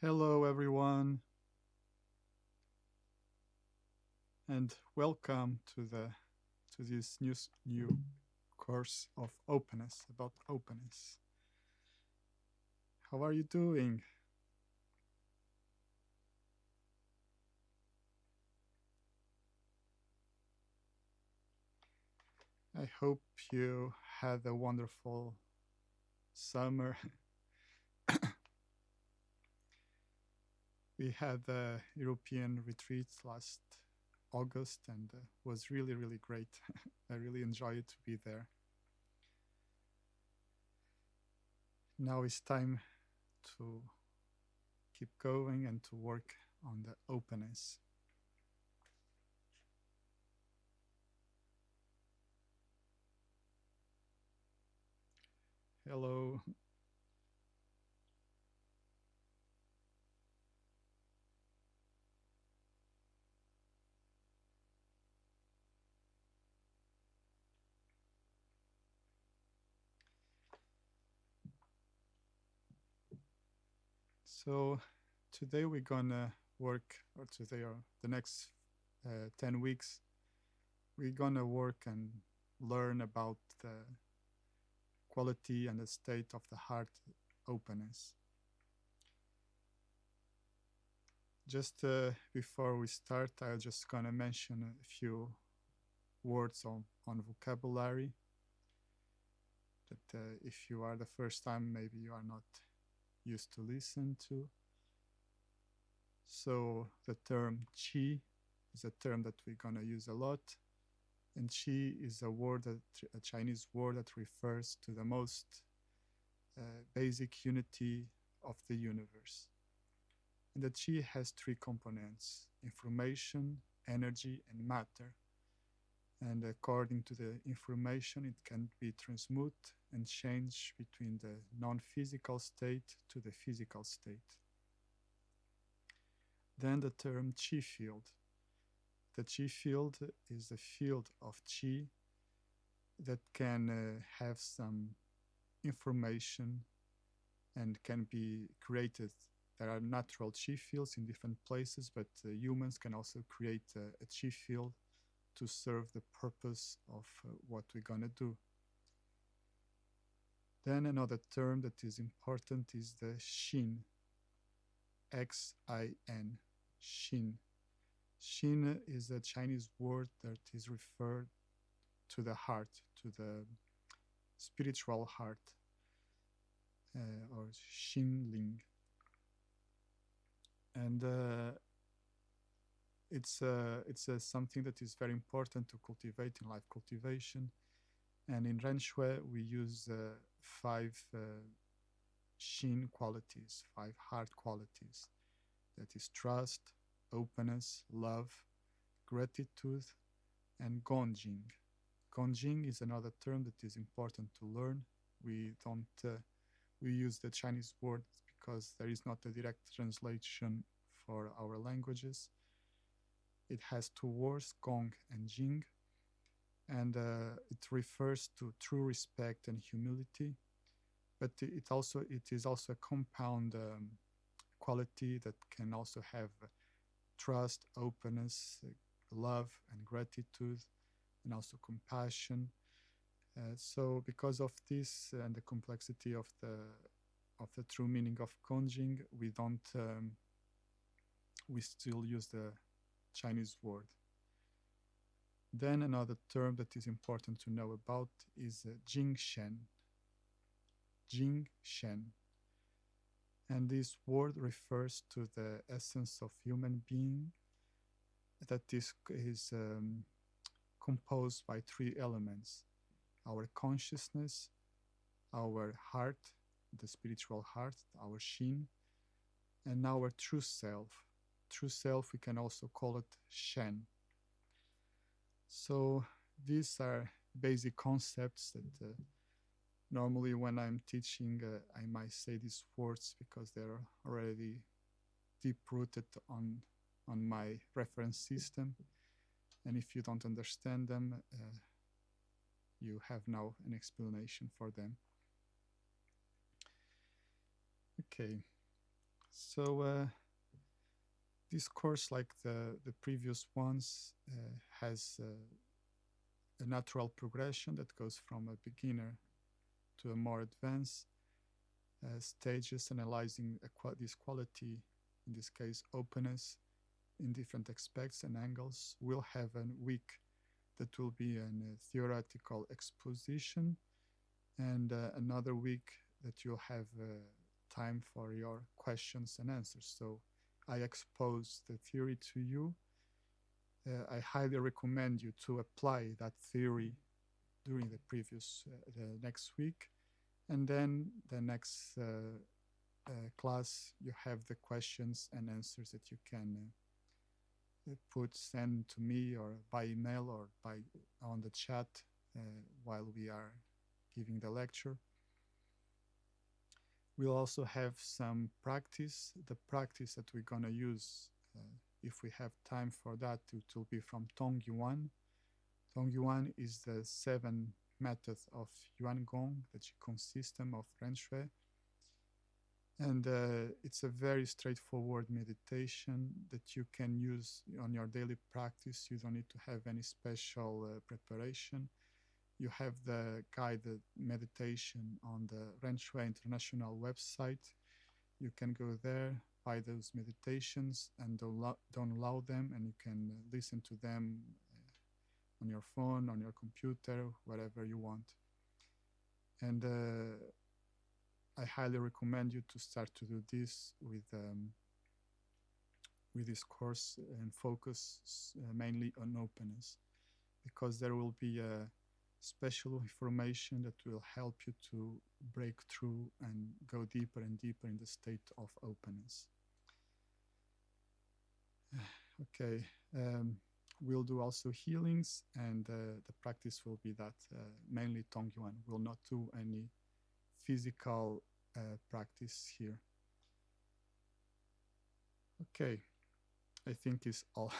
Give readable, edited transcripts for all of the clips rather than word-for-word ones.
Hello, everyone, and welcome to this new course of openness about openness. How are you doing? I hope you had a wonderful summer. We had a European retreat last August and was really great. I really enjoyed to be there. Now it's time to keep going and to work on the openness. Hello. So today we're gonna work, or today or the next 10 weeks, we're gonna work and learn about the quality and the state of the heart openness. Just before we start, I'm just gonna mention a few words on vocabulary that if you are the first time, maybe you are not used to listen to. So the term qi is a term that we're gonna use a lot. And qi is a Chinese word that refers to the most basic unity of the universe. And the qi has three components: information, energy, and matter. And according to the information, it can be transmute and change between the non-physical state to the physical state. Then the term qi field. The qi field is a field of qi that can have some information and can be created. There are natural qi fields in different places, but humans can also create a qi field to serve the purpose of what we're going to do. Then another term that is important is the Xin, Xin, Xin. Xin is a Chinese word that is referred to the heart, to the spiritual heart, or Xinling. And it's something that is very important to cultivate in life cultivation. And in Renshui, we use five Xin qualities, five heart qualities. That is trust, openness, love, gratitude, and Gongjing. Gongjing is another term that is important to learn. We don't we use the Chinese word because there is not a direct translation for our languages. It has two words, Gong and Jing, and it refers to true respect and humility. But it is also a compound quality that can also have trust, openness, love, and gratitude, and also compassion. So because of this and the complexity of the true meaning of Kongjing, we still use the Chinese word. Then another term that is important to know about is Jingshen. Jingshen. And this word refers to the essence of human being that is composed by three elements: our consciousness, our heart, the spiritual heart, our Shin, and our true self. True self, we can also call it Shen. So these are basic concepts that normally when I'm teaching, I might say these words because they're already deep-rooted on my reference system. And if you don't understand them, you have now an explanation for them. Okay, So this course, like the previous ones, has a natural progression that goes from a beginner to a more advanced stages, analyzing this quality, in this case openness, in different aspects and angles. We'll have a week that will be a theoretical exposition, and another week that you'll have time for your questions and answers. So I expose the theory to you. I highly recommend you to apply that theory during the next week, and then the next class you have the questions and answers that you can send to me or by email or by on the chat while we are giving the lecture. We'll also have some practice. The practice that we're going to use, if we have time for that, it will be from Tong Yuan. Tong Yuan is the 7 method of Yuan Gong, the Qigong system of Ren Shui. And it's a very straightforward meditation that you can use on your daily practice. You don't need to have any special preparation. You have the guided meditation on the Ren Shui International website. You can go there, buy those meditations, and download them, and you can listen to them on your phone, on your computer, whatever you want. And I highly recommend you to start to do this with this course and focus mainly on openness, because there will be a special information that will help you to break through and go deeper and deeper in the state of openness. Okay, we'll do also healings, and the practice will be that mainly Tong Yuan. Will not do any physical practice here. Okay, I think is all.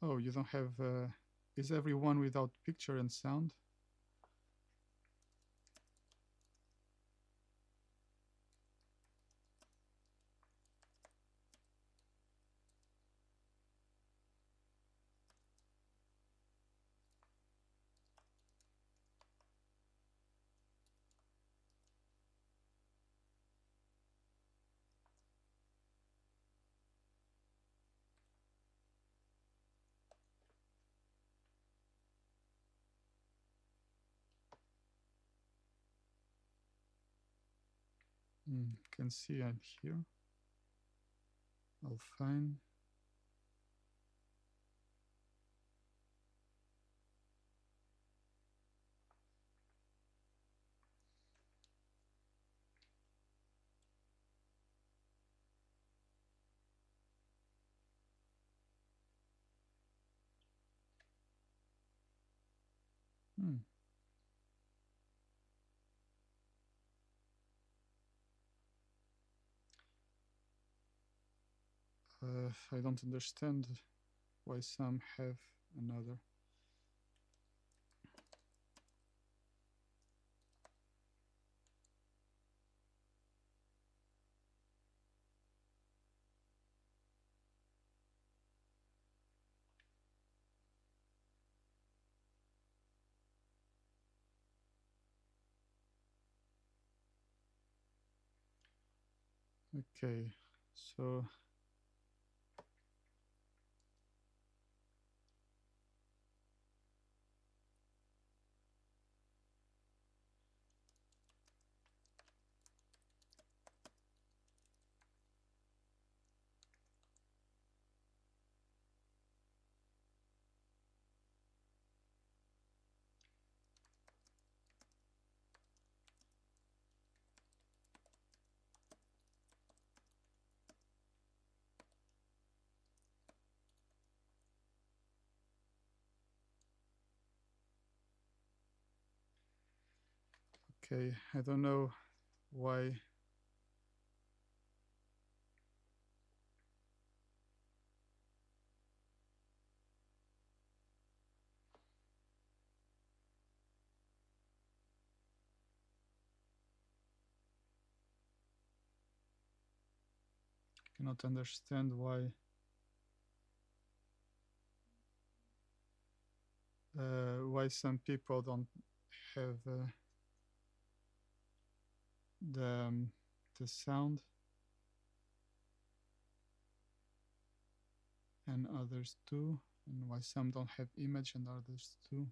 Oh, you don't have. Is everyone without picture and sound? Can see and hear. All fine. Hmm. I don't understand why some have another. Okay, so okay, I don't know why. Cannot understand why some people don't have the the sound and others do, and why some don't have image and others do.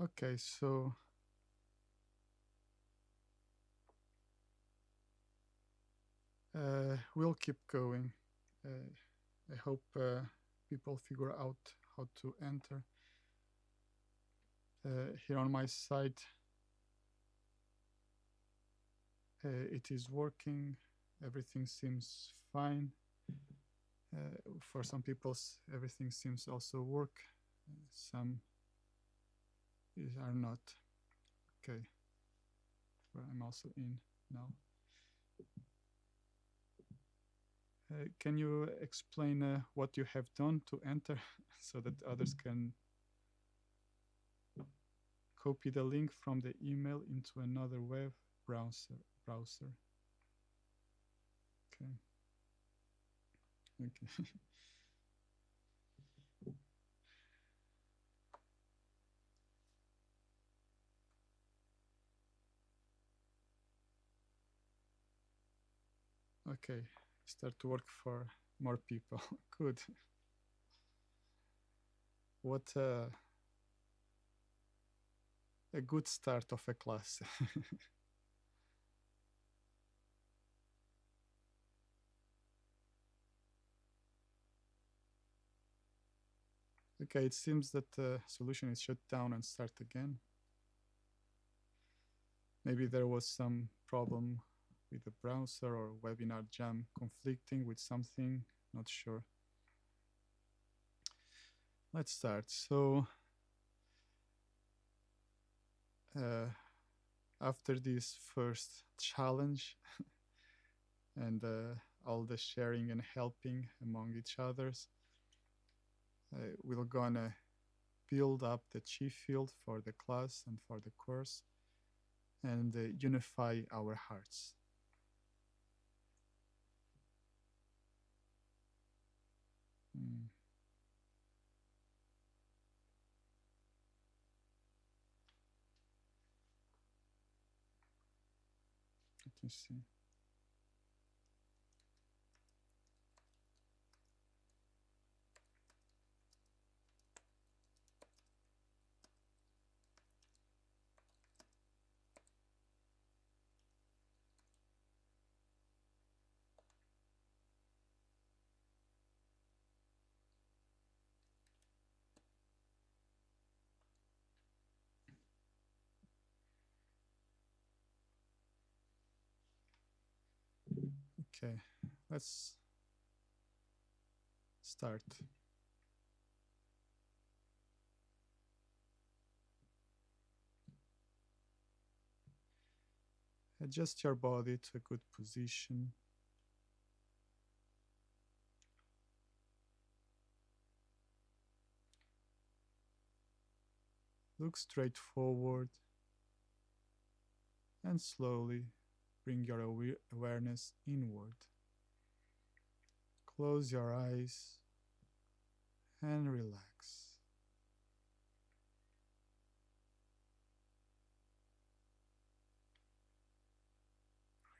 Okay, so we'll keep going. I hope people figure out how to enter. Here on my side, it is working. Everything seems fine. For some people, everything seems also work. Some are not. Okay, but I'm also in now. Can you explain what you have done to enter so that others can copy the link from the email into another web browser? Okay. Okay. Okay. Start to work for more people. Good. What a good start of a class. Okay, it seems that the solution is shut down and start again. Maybe there was some problem with the browser or webinar jam conflicting with something, not sure. Let's start. So after this first challenge and all the sharing and helping among each others, we're gonna build up the chi field for the class and for the course and unify our hearts. Let me see. Okay, let's start. Adjust your body to a good position. Look straight forward and slowly bring your awareness inward. Close your eyes and relax.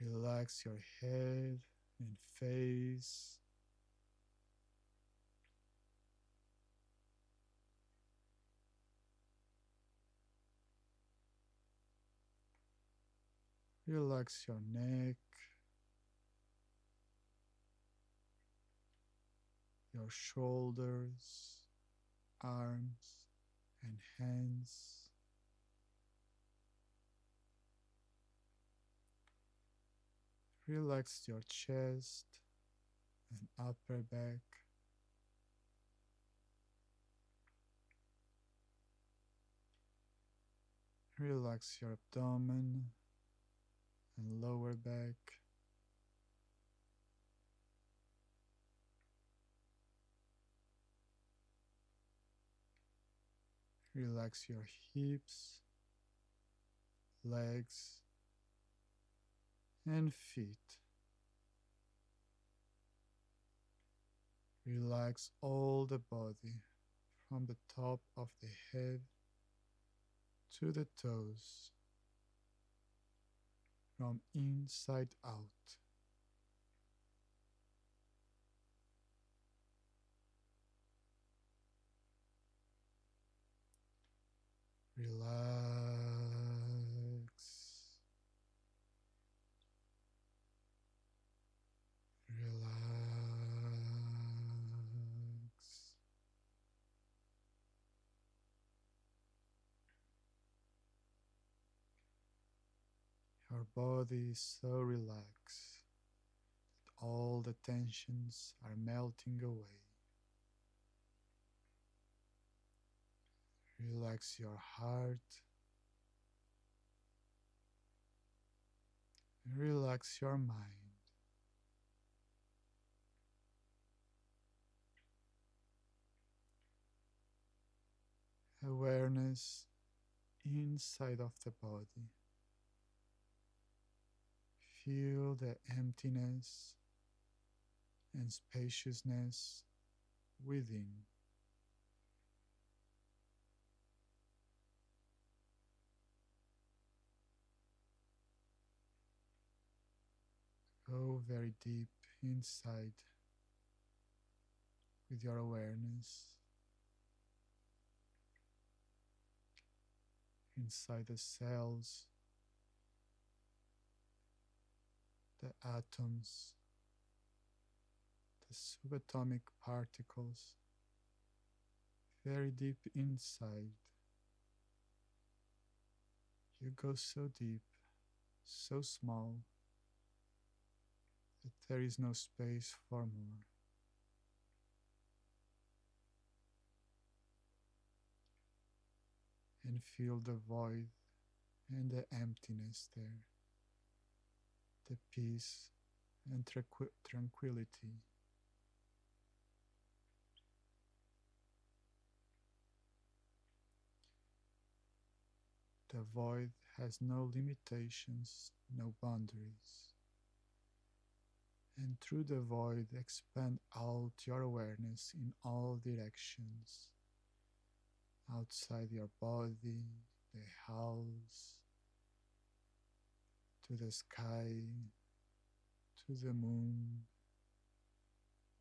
Relax your head and face. Relax your neck, your shoulders, arms, and hands. Relax your chest and upper back. Relax your abdomen and lower back. Relax your hips, legs, and feet. Relax all the body from the top of the head to the toes, from inside out. Relax. Relax. Your body is so relaxed. All the tensions are melting away. Relax your heart. Relax your mind. Awareness inside of the body. Feel the emptiness and spaciousness within. Go very deep inside with your awareness, inside the cells, the atoms, the subatomic particles, very deep inside. You go so deep, so small, that there is no space for more. And feel the void and the emptiness there, the peace and tranquility. The void has no limitations, no boundaries. And through the void, expand out your awareness in all directions. Outside your body, the house, to the sky, to the moon,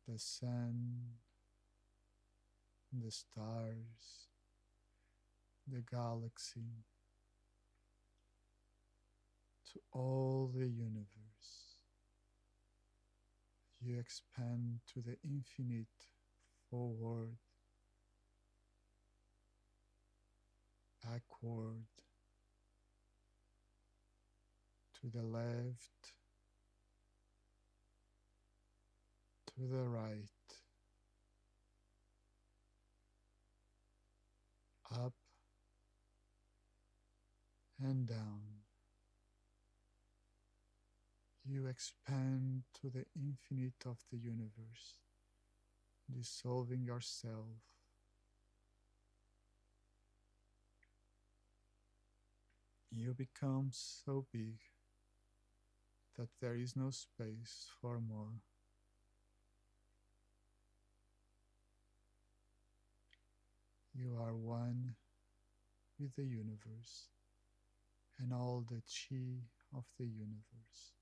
the sun, the stars, the galaxy, to all the universe. You expand to the infinite, forward, backward, to the left, to the right, up and down. You expand to the infinite of the universe, dissolving yourself. You become so big that there is no space for more. You are one with the universe and all the chi of the universe.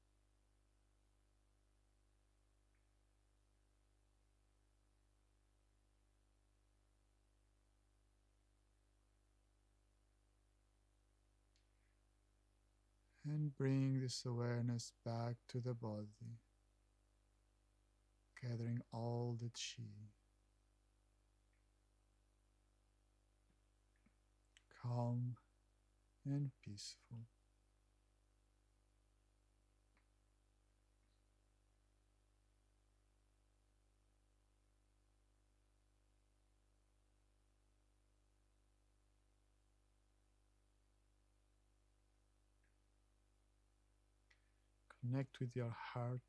And bring this awareness back to the body, gathering all the chi, calm and peaceful. Connect with your heart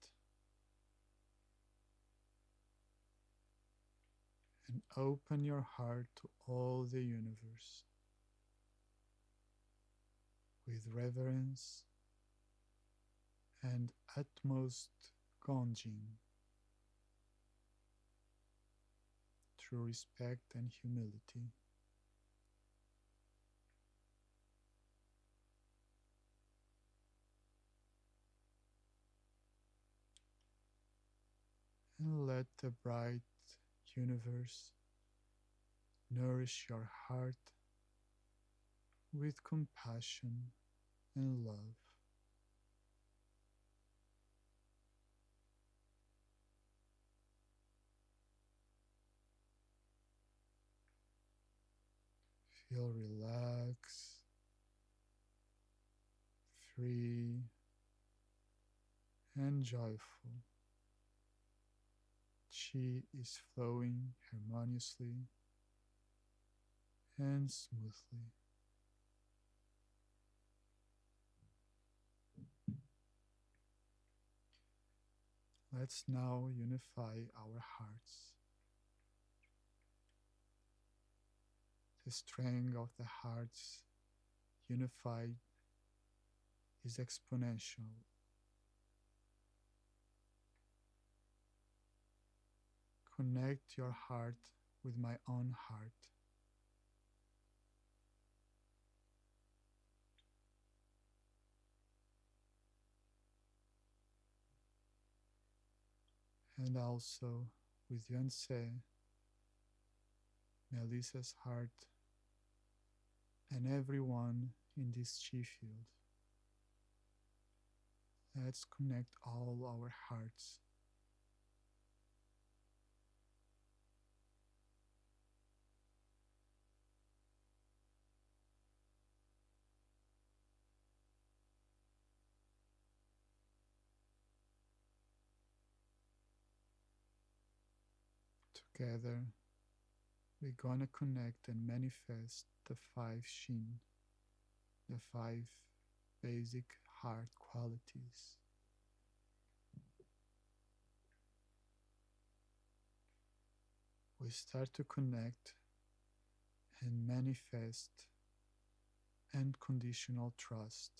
and open your heart to all the universe with reverence and utmost gonjin, true respect and humility. And let the bright universe nourish your heart with compassion and love. Feel relaxed, free, and joyful. Chi is flowing harmoniously and smoothly. Let's now unify our hearts. The strength of the hearts unified is exponential. Connect your heart with my own heart. And also with Yonsei, Melissa's heart, and everyone in this chi field. Let's connect all our hearts. Together, we're gonna connect and manifest the five Shin, the five basic heart qualities. We start to connect and manifest unconditional trust.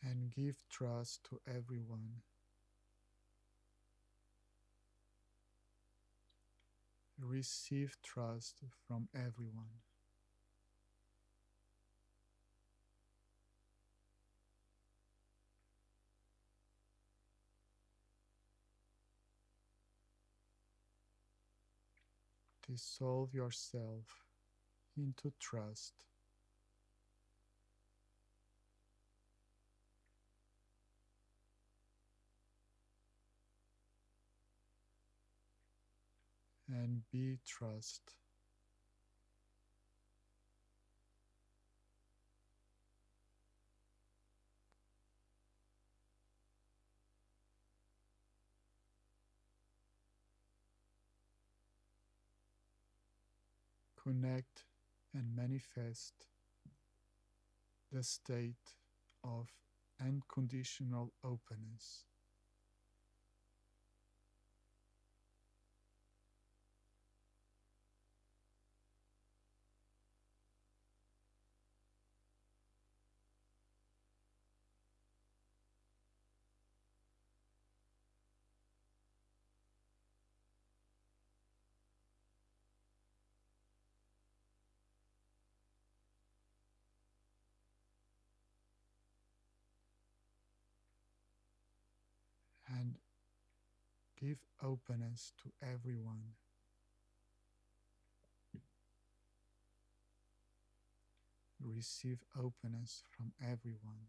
And give trust to everyone. Receive trust from everyone. Dissolve yourself into trust. And be trust. Connect and manifest the state of unconditional openness. And give openness to everyone. Receive openness from everyone.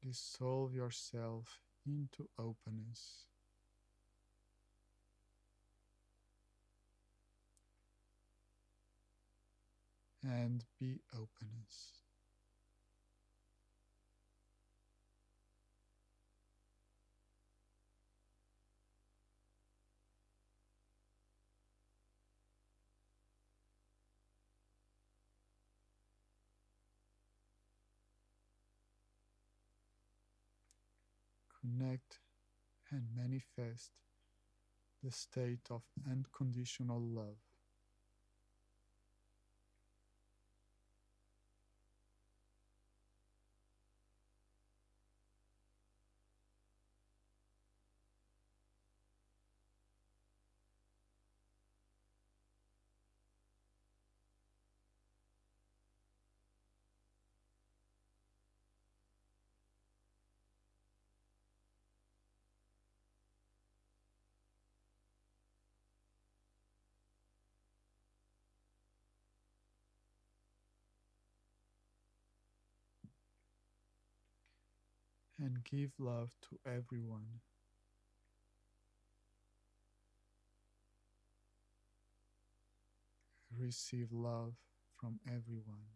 Dissolve yourself into openness and be openness. Connect and manifest the state of unconditional love. And give love to everyone. Receive love from everyone.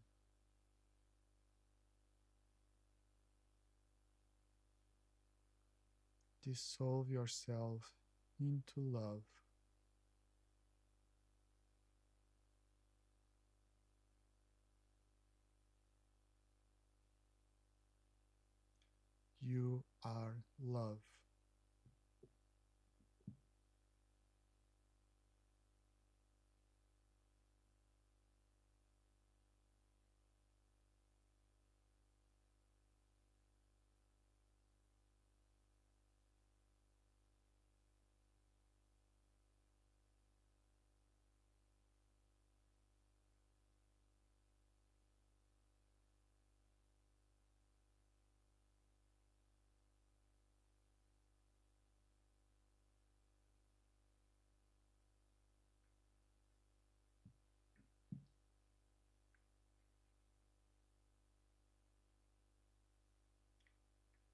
Dissolve yourself into love. You are love.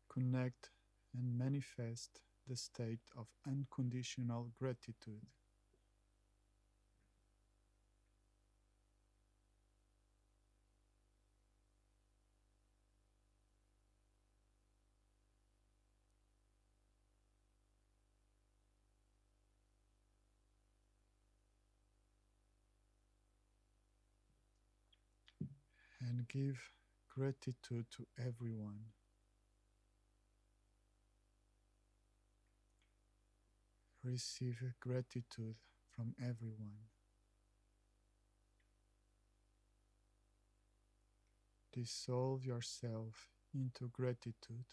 Connect and manifest the state of unconditional gratitude. And give gratitude to everyone. Receive gratitude from everyone. Dissolve yourself into gratitude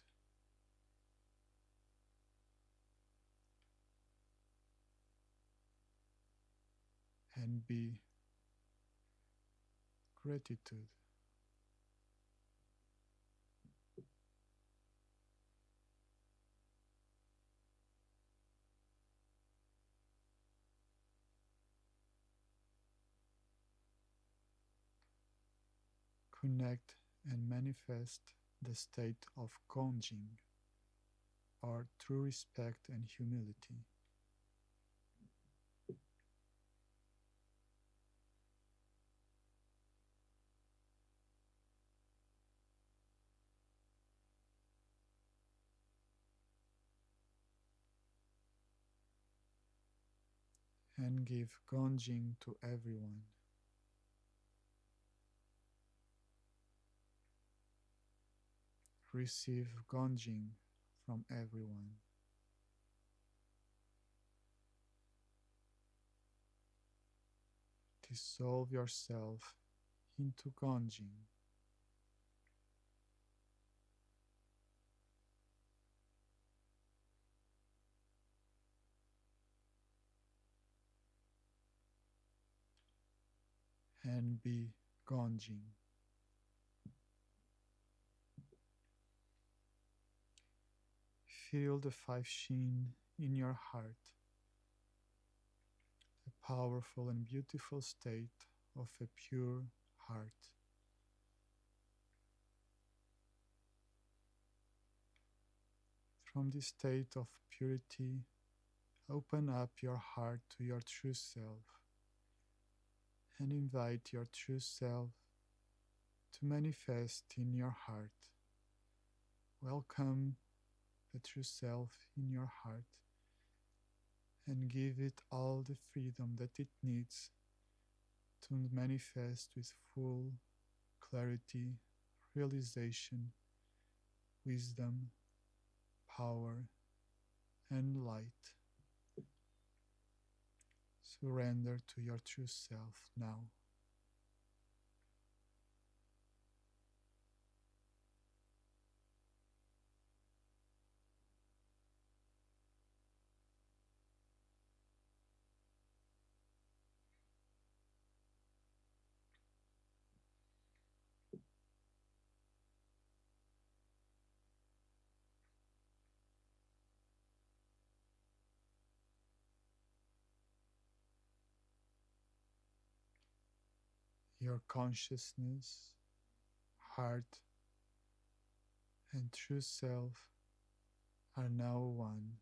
and be gratitude. Connect and manifest the state of Kongjing, or true respect and humility. and give Gonjing to everyone. Receive Gonjing from everyone. Dissolve yourself into Gonjing. And be Gonjing. Feel the five Shin in your heart, the powerful and beautiful state of a pure heart. From this state of purity, open up your heart to your true self and invite your true self to manifest in your heart. Welcome the true self in your heart and give it all the freedom that it needs to manifest with full clarity, realization, wisdom, power, and light. Surrender to your true self now. Your consciousness, heart, and true self are now one,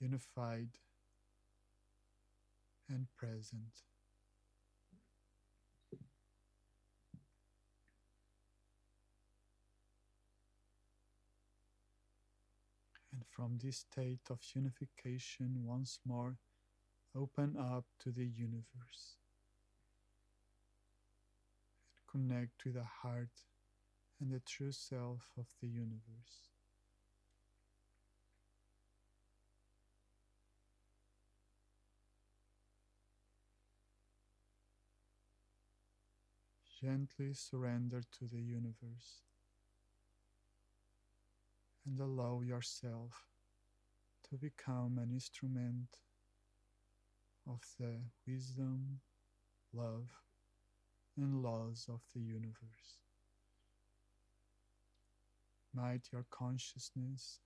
unified and present. And from this state of unification, once more, open up to the universe. Connect to the heart and the true self of the universe. Gently surrender to the universe and allow yourself to become an instrument of the wisdom, love, and laws of the universe. Might your consciousness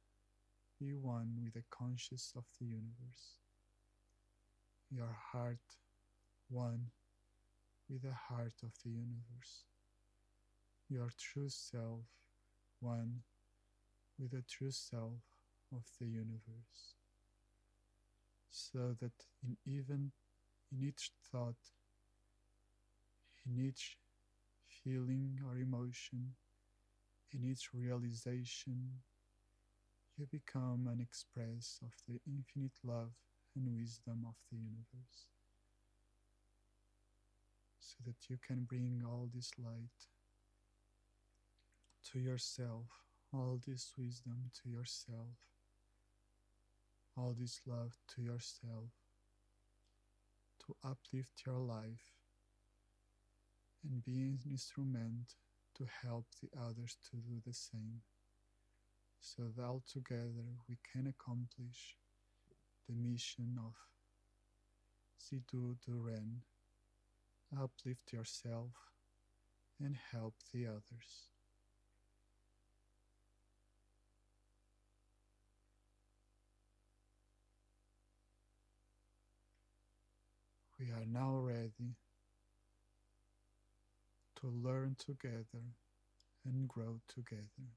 be one with the conscious of the universe, your heart one with the heart of the universe, your true self one with the true self of the universe, so that in each thought, in each feeling or emotion, in each realization, you become an express of the infinite love and wisdom of the universe, so that you can bring all this light to yourself, all this wisdom to yourself, all this love to yourself, to uplift your life and be an instrument to help the others to do the same, so that all together we can accomplish the mission of Zidu Duren, uplift yourself and help the others. We are now ready to learn together and grow together.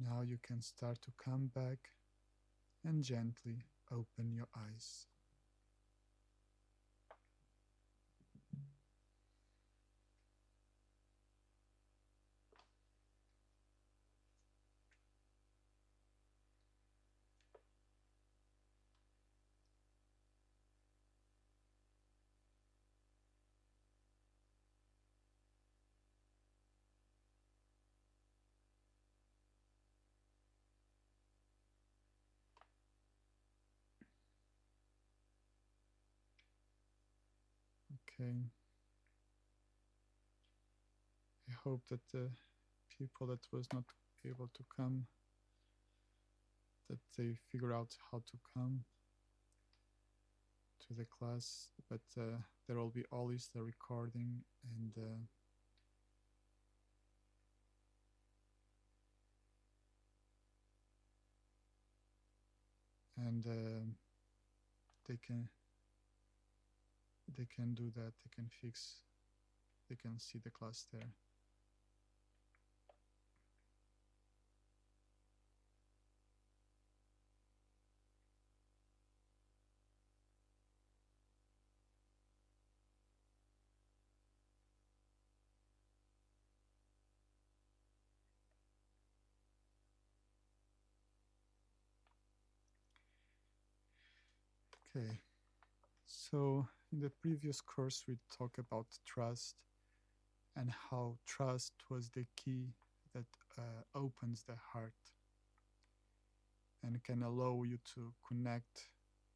Now you can start to come back and gently open your eyes. Okay. I hope that the people that was not able to come, that they figure out how to come to the class. But there will be always the recording, and they can do that. They can fix. They can see the class there. Okay. So in the previous course, we talked about trust and how trust was the key that opens the heart and can allow you to connect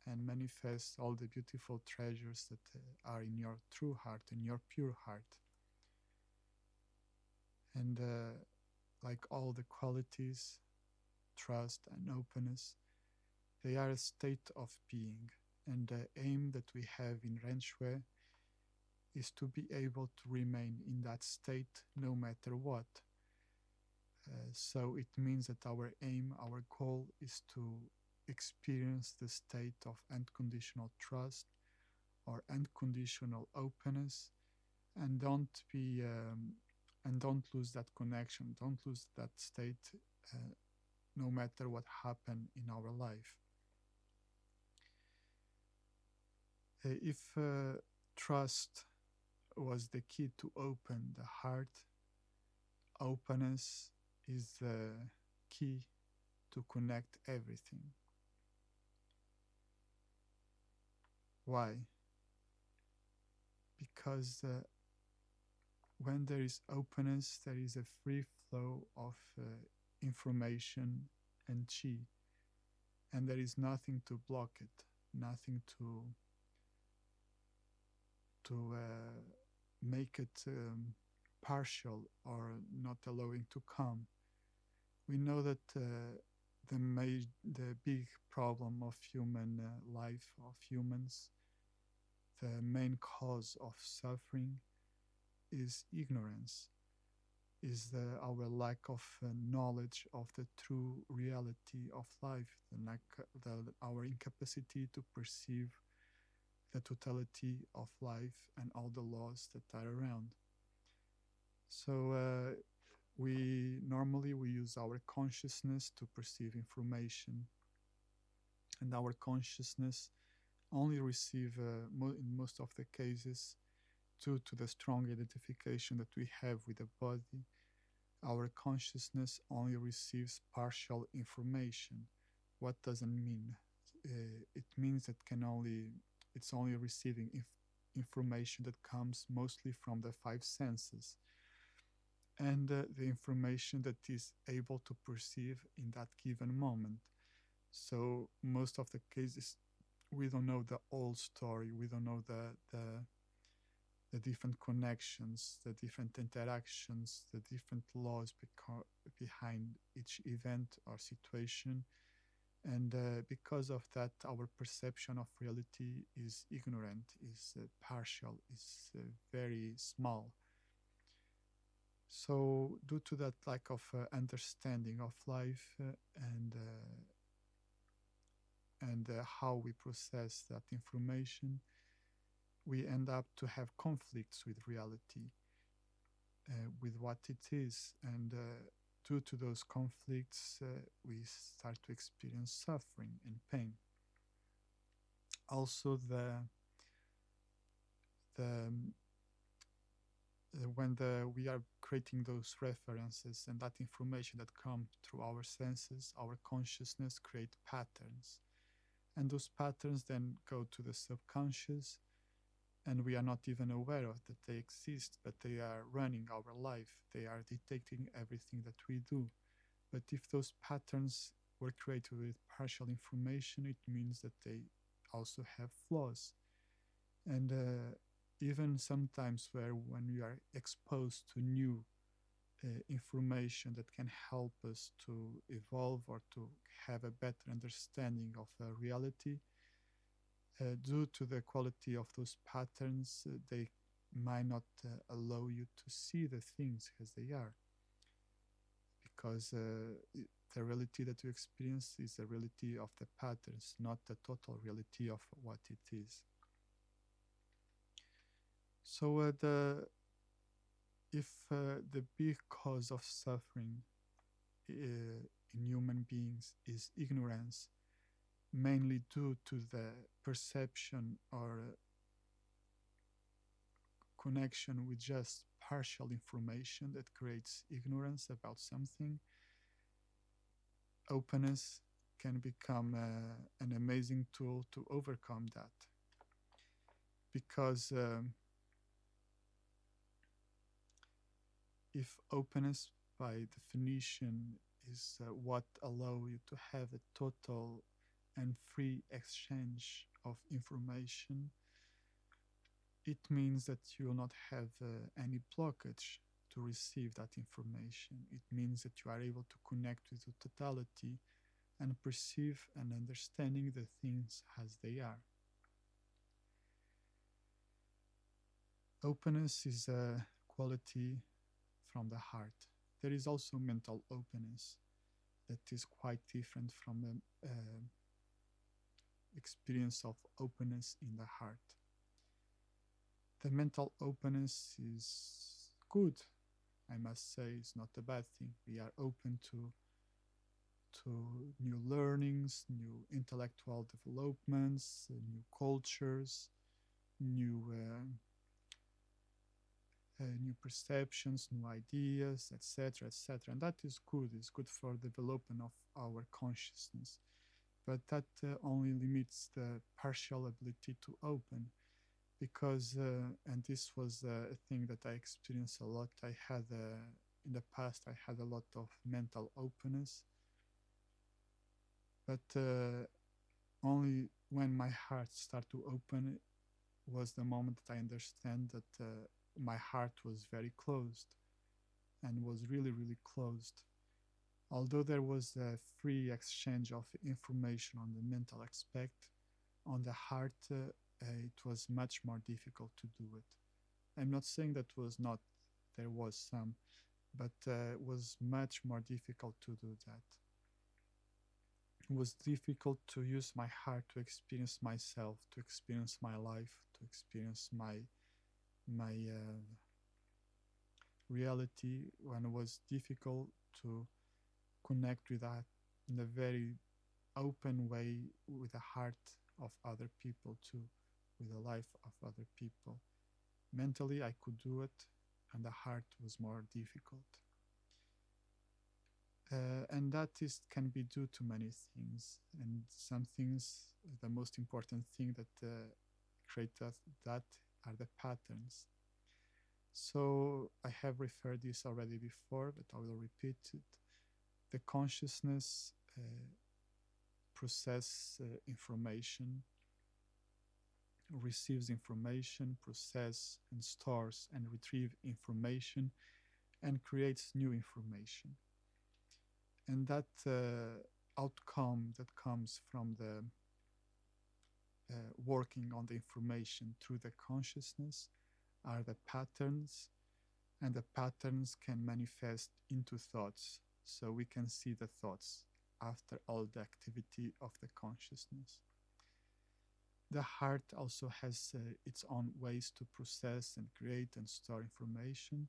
and manifest all the beautiful treasures that are in your true heart, in your pure heart. And like all the qualities, trust and openness, they are a state of being. And the aim that we have in Renshui is to be able to remain in that state no matter what. So it means that our aim, our goal is to experience the state of unconditional trust or unconditional openness, and don't lose that connection, don't lose that state, no matter what happened in our life. If trust was the key to open the heart, openness is the key to connect everything. Why? Because when there is openness, there is a free flow of information and chi, and there is nothing to block it, nothing to make it partial or not allowing to come. We know that the big problem of human life, of humans, the main cause of suffering is ignorance, is our lack of knowledge of the true reality of life, our incapacity to perceive the totality of life and all the laws that are around. So we use our consciousness to perceive information, and our consciousness only receive in most of the cases, due to the strong identification that we have with the body, our consciousness only receives partial information. What does it mean? It means that it's only receiving information that comes mostly from the five senses, and the information that is able to perceive in that given moment. So most of the cases, we don't know the whole story. We don't know the different connections, the different interactions, the different laws behind each event or situation. And because of that, our perception of reality is ignorant, is partial, is very small. So, due to that lack of understanding of life and how we process that information, we end up to have conflicts with reality, with what it is, and due to those conflicts, we start to experience suffering and pain. Also, the when we are creating those references and that information that come through our senses, our consciousness create patterns, and those patterns then go to the subconscious, and we are not even aware of that they exist, but they are running our life. They are detecting everything that we do. But if those patterns were created with partial information, it means that they also have flaws. And even sometimes where when we are exposed to new information that can help us to evolve or to have a better understanding of reality, due to the quality of those patterns, they might not allow you to see the things as they are, because the reality that you experience is the reality of the patterns, not the total reality of what it is. So if the big cause of suffering in human beings is ignorance, mainly due to the perception or connection with just partial information that creates ignorance about something, openness can become an amazing tool to overcome that. Because if openness by definition is what allow you to have a total and free exchange of information, it means that you will not have any blockage to receive that information. It means that you are able to connect with the totality and perceive and understanding the things as they are. Openness is a quality from the heart. There is also mental openness that is quite different from the experience of openness in the heart. The mental openness is good, I must say. It's not a bad thing. We are open to new learnings, new intellectual developments, new cultures, new perceptions, new ideas, etc., etc. And that is good. It's good for development of our consciousness. But that only limits the partial ability to open, because, and this was a thing that I experienced a lot. I had, in the past, I had a lot of mental openness, but only when my heart started to open was the moment that I understand that my heart was very closed and was really, really closed. Although there was a free exchange of information on the mental aspect, on the heart, it was much more difficult to do it. I'm not saying that was not, there was some, but it was much more difficult to do that. It was difficult to use my heart to experience myself, to experience my life, to experience my reality, when it was difficult to connect with that in a very open way with the heart of other people too, with the life of other people. Mentally, I could do it, and the heart was more difficult. And that can be due to many things. And some things, the most important thing that create that are the patterns. So I have referred this already before, but I will repeat it. The consciousness process information, receives information, process and stores and retrieve information, and creates new information. And that outcome that comes from the working on the information through the consciousness are the patterns, and the patterns can manifest into thoughts. So we can see the thoughts after all the activity of the consciousness. The heart also has its own ways to process and create and store information.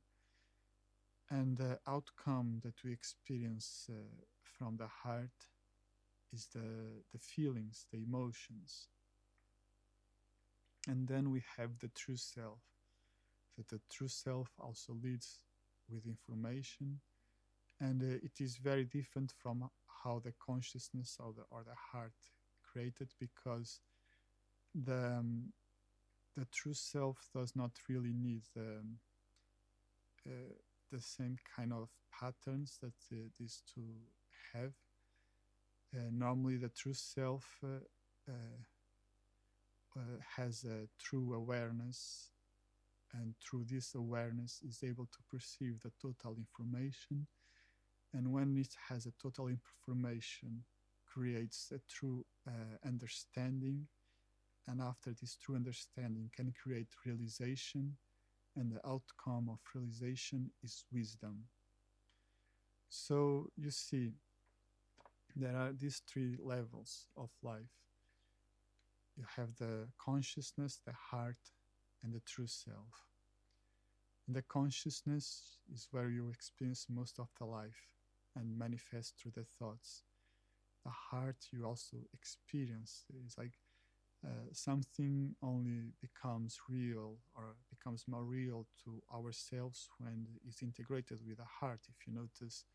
And the outcome that we experience from the heart is the feelings, the emotions. And then we have the true self, that the true self also leads with information. And it is very different from how the consciousness or the heart created, because the true self does not really need the same kind of patterns that these two have. Normally, the true self has a true awareness and through this awareness is able to perceive the total information, and when it has a total information creates a true understanding, and after this true understanding can create realization, and the outcome of realization is wisdom. So you see, there are these three levels of life. You have the consciousness, the heart, and the true self. And the consciousness is where you experience most of the life and manifest through the thoughts. The heart you also experience. It's like something only becomes real or becomes more real to ourselves when it's integrated with the heart. If you notice,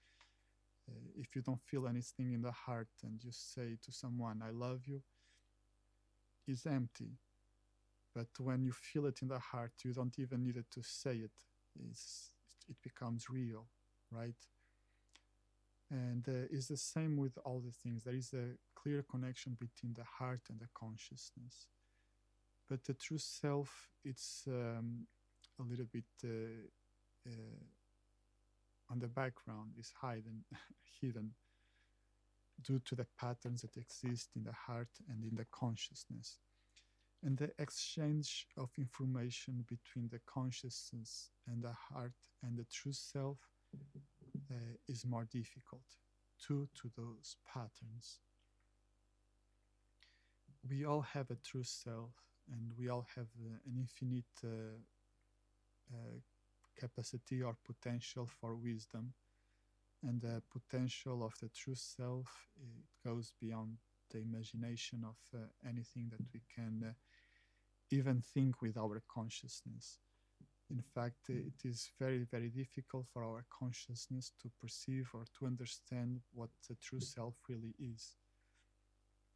if you don't feel anything in the heart and you say to someone, I love you, it's empty. But when you feel it in the heart, you don't even need it to say it. It becomes real, right? And it's the same with all the things. There is a clear connection between the heart and the consciousness. But the true self, it's a little bit on the background, is hidden, hidden due to the patterns that exist in the heart and in the consciousness. And the exchange of information between the consciousness and the heart and the true self is more difficult due to those patterns. We all have a true self, and we all have an infinite capacity or potential for wisdom. And the potential of the true self, it goes beyond the imagination of anything that we can even think with our consciousness. In fact, it is very, very difficult for our consciousness to perceive or to understand what the true self really is,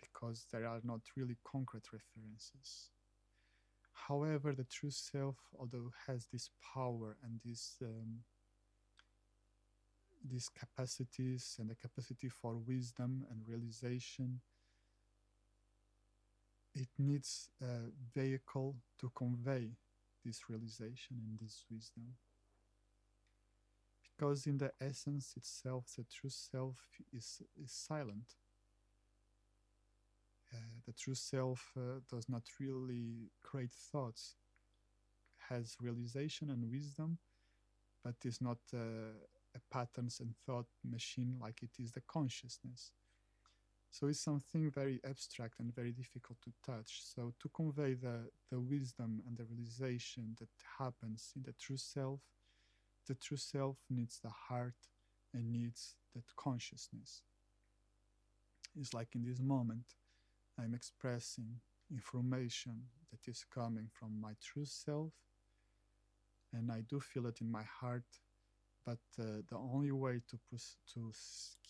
because there are not really concrete references. However, the true self, although has this power and these capacities and the capacity for wisdom and realization, it needs a vehicle to convey this realization and this wisdom. Because in the essence itself, the true self is silent. The true self does not really create thoughts, has realization and wisdom, but is not a patterns and thought machine like it is the consciousness. So it's something very abstract and very difficult to touch. So to convey the wisdom and the realization that happens in the true self needs the heart and needs that consciousness. It's like in this moment, I'm expressing information that is coming from my true self, and I do feel it in my heart. But the only way to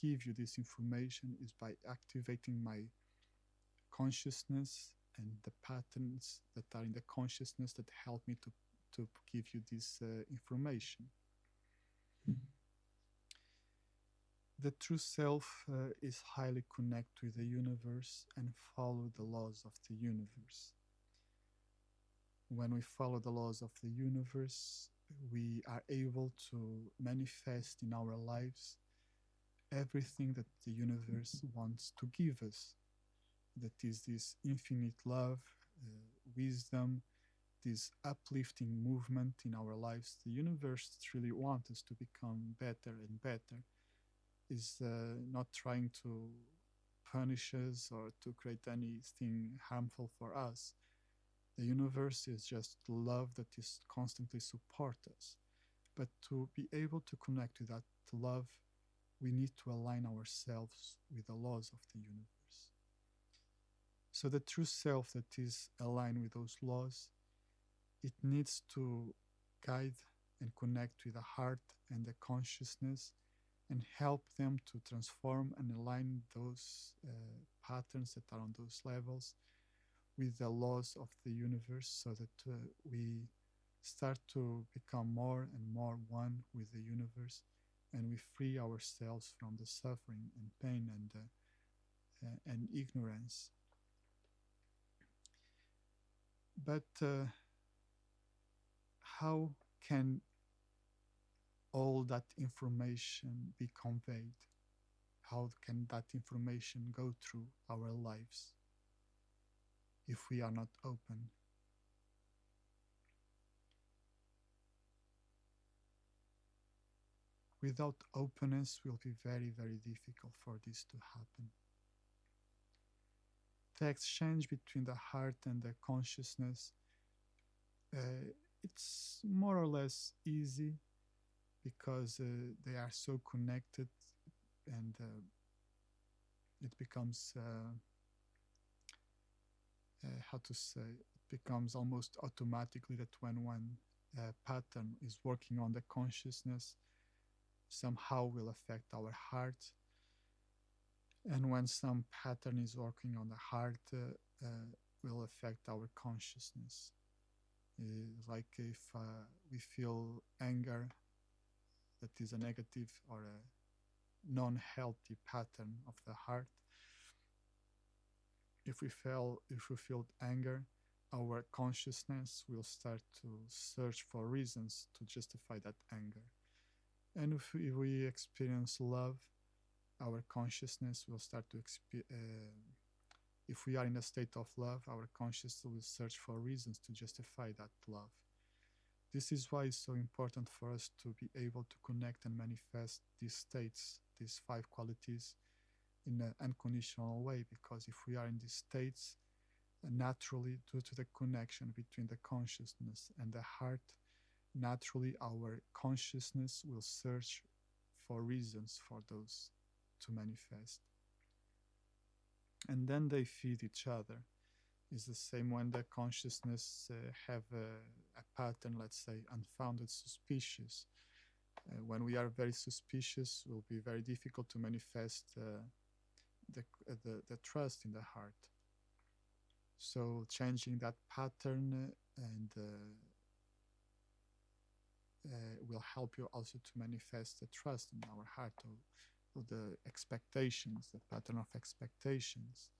give you this information is by activating my consciousness and the patterns that are in the consciousness that help me to give you this information. The true self is highly connected with the universe and follow the laws of the universe. When we follow the laws of the universe, we are able to manifest in our lives everything that the universe wants to give us. That is this infinite love, wisdom, this uplifting movement in our lives. The universe really wants us to become better and better. Is not trying to punish us or to create anything harmful for us. The universe is just love that is constantly support us. But to be able to connect with that love, we need to align ourselves with the laws of the universe. So the true self that is aligned with those laws, it needs to guide and connect with the heart and the consciousness and help them to transform and align those patterns that are on those levels with the laws of the universe, so that we start to become more and more one with the universe, and we free ourselves from the suffering and pain and ignorance. But how can all that information be conveyed? How can that information go through our lives if we are not open? Without openness, it will be very, very difficult for this to happen. The exchange between the heart and the consciousness, it's more or less easy because they are so connected, and it becomes how to say, it becomes almost automatically that when one pattern is working on the consciousness, somehow will affect our heart, and when some pattern is working on the heart, will affect our consciousness. Like if we feel anger, that is a negative or a non-healthy pattern of the heart. If we feel anger, our consciousness will start to search for reasons to justify that anger. And if we experience love, our consciousness will start to if we are in a state of love, our consciousness will search for reasons to justify that love. This is why it's so important for us to be able to connect and manifest these states, these 5 qualities, in an unconditional way, because if we are in these states, naturally, due to the connection between the consciousness and the heart, naturally our consciousness will search for reasons for those to manifest. And then they feed each other. It's the same when the consciousness have a pattern, let's say, unfounded suspicious. When we are very suspicious, it will be very difficult to manifest the trust in the heart. So changing that pattern and will help you also to manifest the trust in our heart, or the expectations, the pattern of expectations.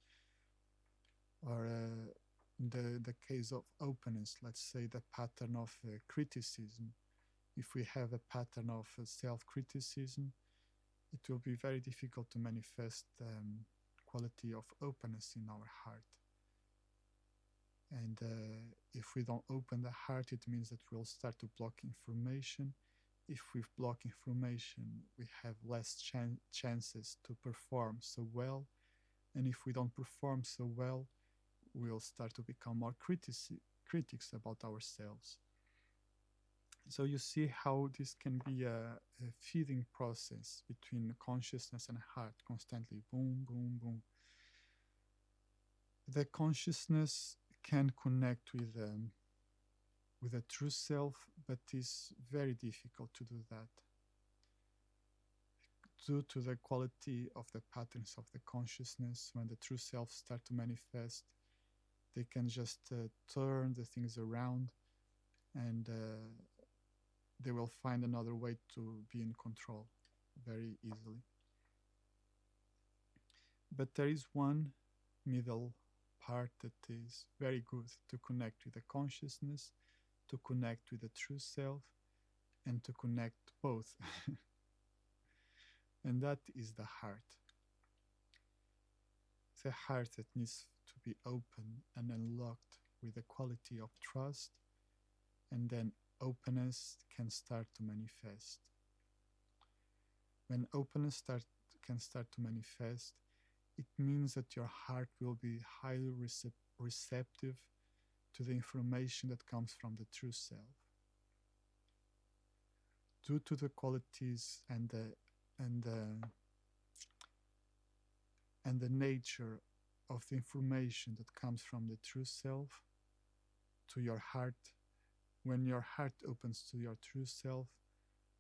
Or in the case of openness, let's say the pattern of criticism. If we have a pattern of self-criticism, it will be very difficult to manifest quality of openness in our heart. And if we don't open the heart, it means that we'll start to block information. If we block information, we have less chances to perform so well. And if we don't perform so well, we'll start to become more critics about ourselves. So you see how this can be a feeding process between consciousness and heart, constantly boom, boom, boom. The consciousness can connect with a true self, but it's very difficult to do that due to the quality of the patterns of the consciousness. When the true self start to manifest, they can just turn the things around, and they will find another way to be in control very easily. But there is one middle part that is very good to connect with the consciousness, to connect with the true self, and to connect both. And that is the heart. The heart that needs to be open and unlocked with the quality of trust, and then openness can start to manifest. When openness can start to manifest, it means that your heart will be highly receptive to the information that comes from the true self. Due to the qualities and the nature of the information that comes from the true self to your heart, when your heart opens to your true self,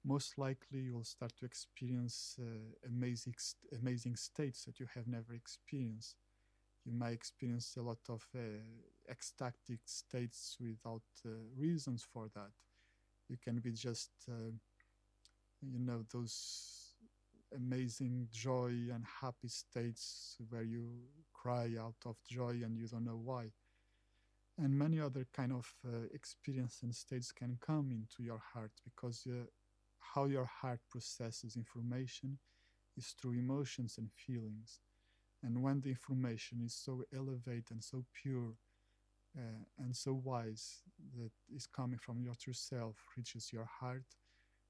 most likely you will start to experience amazing states that you have never experienced. You might experience a lot of ecstatic states without reasons for that. You can be just, those amazing joy and happy states where you cry out of joy and you don't know why. and many other kind of experience and states can come into your heart, because how your heart processes information is through emotions and feelings. And when the information is so elevated and so pure and so wise, that is coming from your true self, reaches your heart,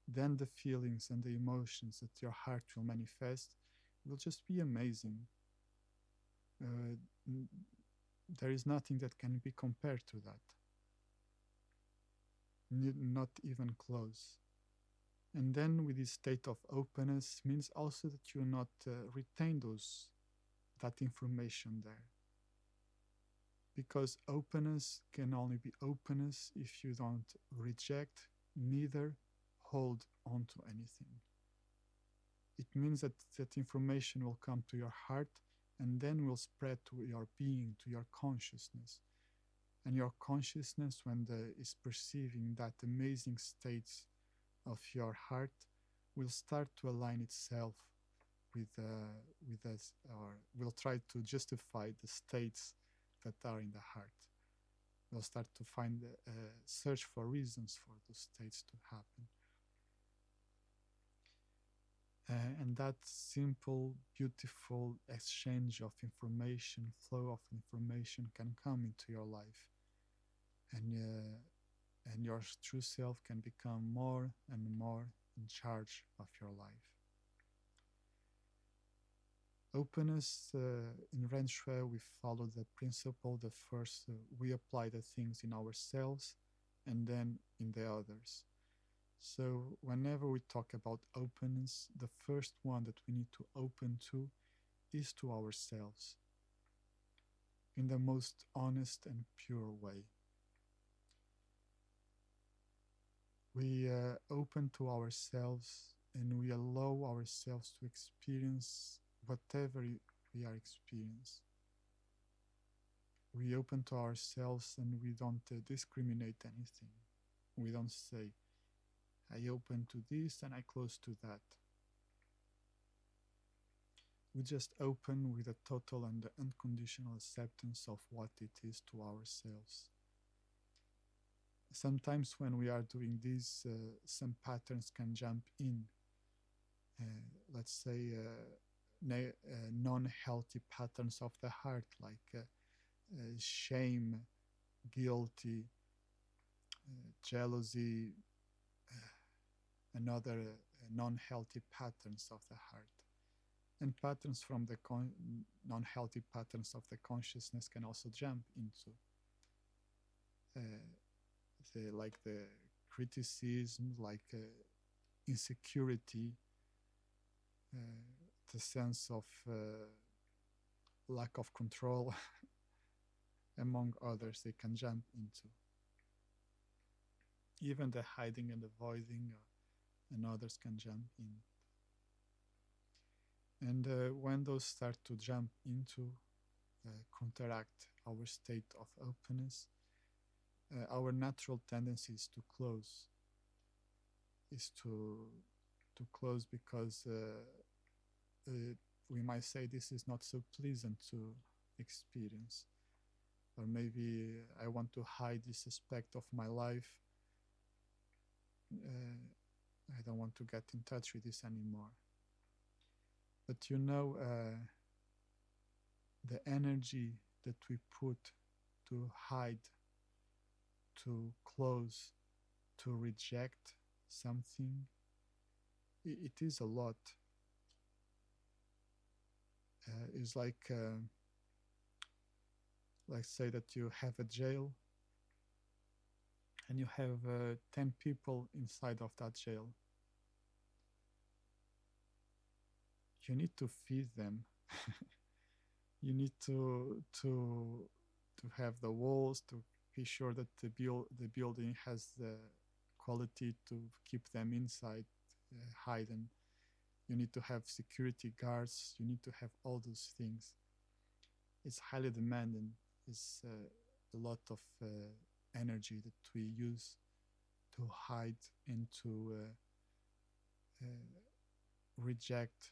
then the feelings and the emotions that your heart will manifest will just be amazing. Uh, there is nothing that can be compared to that, not even close. And then with this state of openness means also that you not retain that information there, because openness can only be openness if you don't reject, neither hold on to anything. It means that that information will come to your heart and then will spread to your being, to your consciousness. And your consciousness, when is perceiving that amazing states of your heart, will start to align itself with us, or will try to justify the states that are in the heart. We'll start to find search for reasons for those states to happen. And that simple, beautiful exchange of information, flow of information, can come into your life, and your true self can become more and more in charge of your life. Openness, in Ren Shui, we follow the principle that first we apply the things in ourselves and then in the others. So whenever we talk about openness, the first one that we need to open to is to ourselves, in the most honest and pure way. We open to ourselves and we allow ourselves to experience whatever we are experiencing. We open to ourselves and we don't discriminate anything. We don't say, I open to this and I close to that. We just open with a total and unconditional acceptance of what it is to ourselves. Sometimes when we are doing this, some patterns can jump in. Let's say non-healthy patterns of the heart, like shame, guilty, jealousy, and other non-healthy patterns of the heart. And patterns from the non-healthy patterns of the consciousness can also jump into the criticism, like insecurity, the sense of lack of control, among others, they can jump into. Even the hiding and avoiding, and others can jump in. And when those start to jump into, counteract our state of openness, our natural tendency is to close. Is to close because we might say this is not so pleasant to experience, or maybe I want to hide this aspect of my life. I don't want to get in touch with this anymore. But the energy that we put to hide, to close, to reject something, it is a lot. It's like say that you have a jail and you have 10 people inside of that jail. You need to feed them. You need to have the walls, to be sure that the building has the quality to keep them inside, hidden. You need to have security guards. You need to have all those things. It's highly demanding. It's a lot of energy that we use to hide and to reject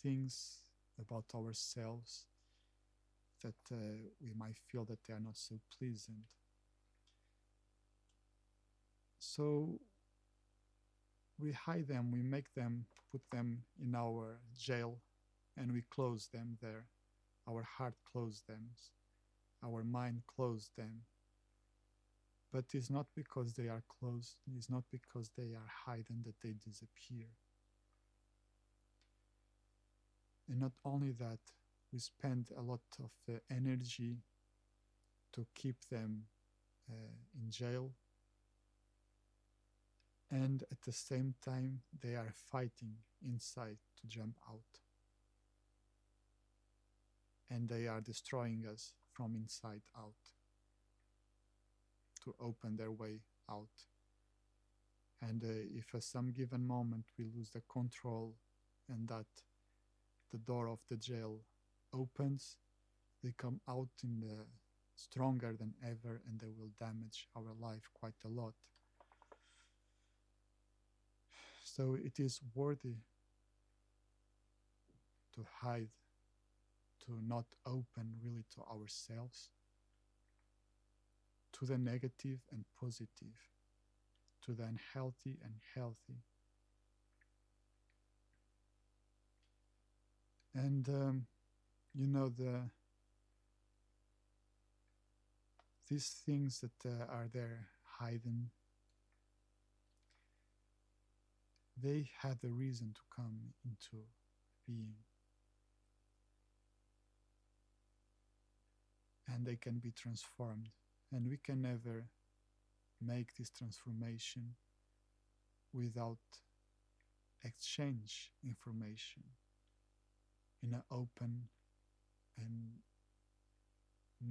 things about ourselves that we might feel that they are not so pleasant. So we hide them, we make them, put them in our jail, and we close them there. Our heart closed them, our mind closed them. But it's not because they are closed, it's not because they are hidden that they disappear. And not only that, we spend a lot of energy to keep them in jail, and at the same time they are fighting inside to jump out, and they are destroying us from inside out to open their way out. And if at some given moment we lose the control and that the door of the jail opens, they come out in the stronger than ever, and they will damage our life quite a lot. So it is worthy to hide, to not open really to ourselves, to the negative and positive, to the unhealthy and healthy. And these things that are there hidden, they have the reason to come into being. And they can be transformed. And we can never make this transformation without exchange information in an open and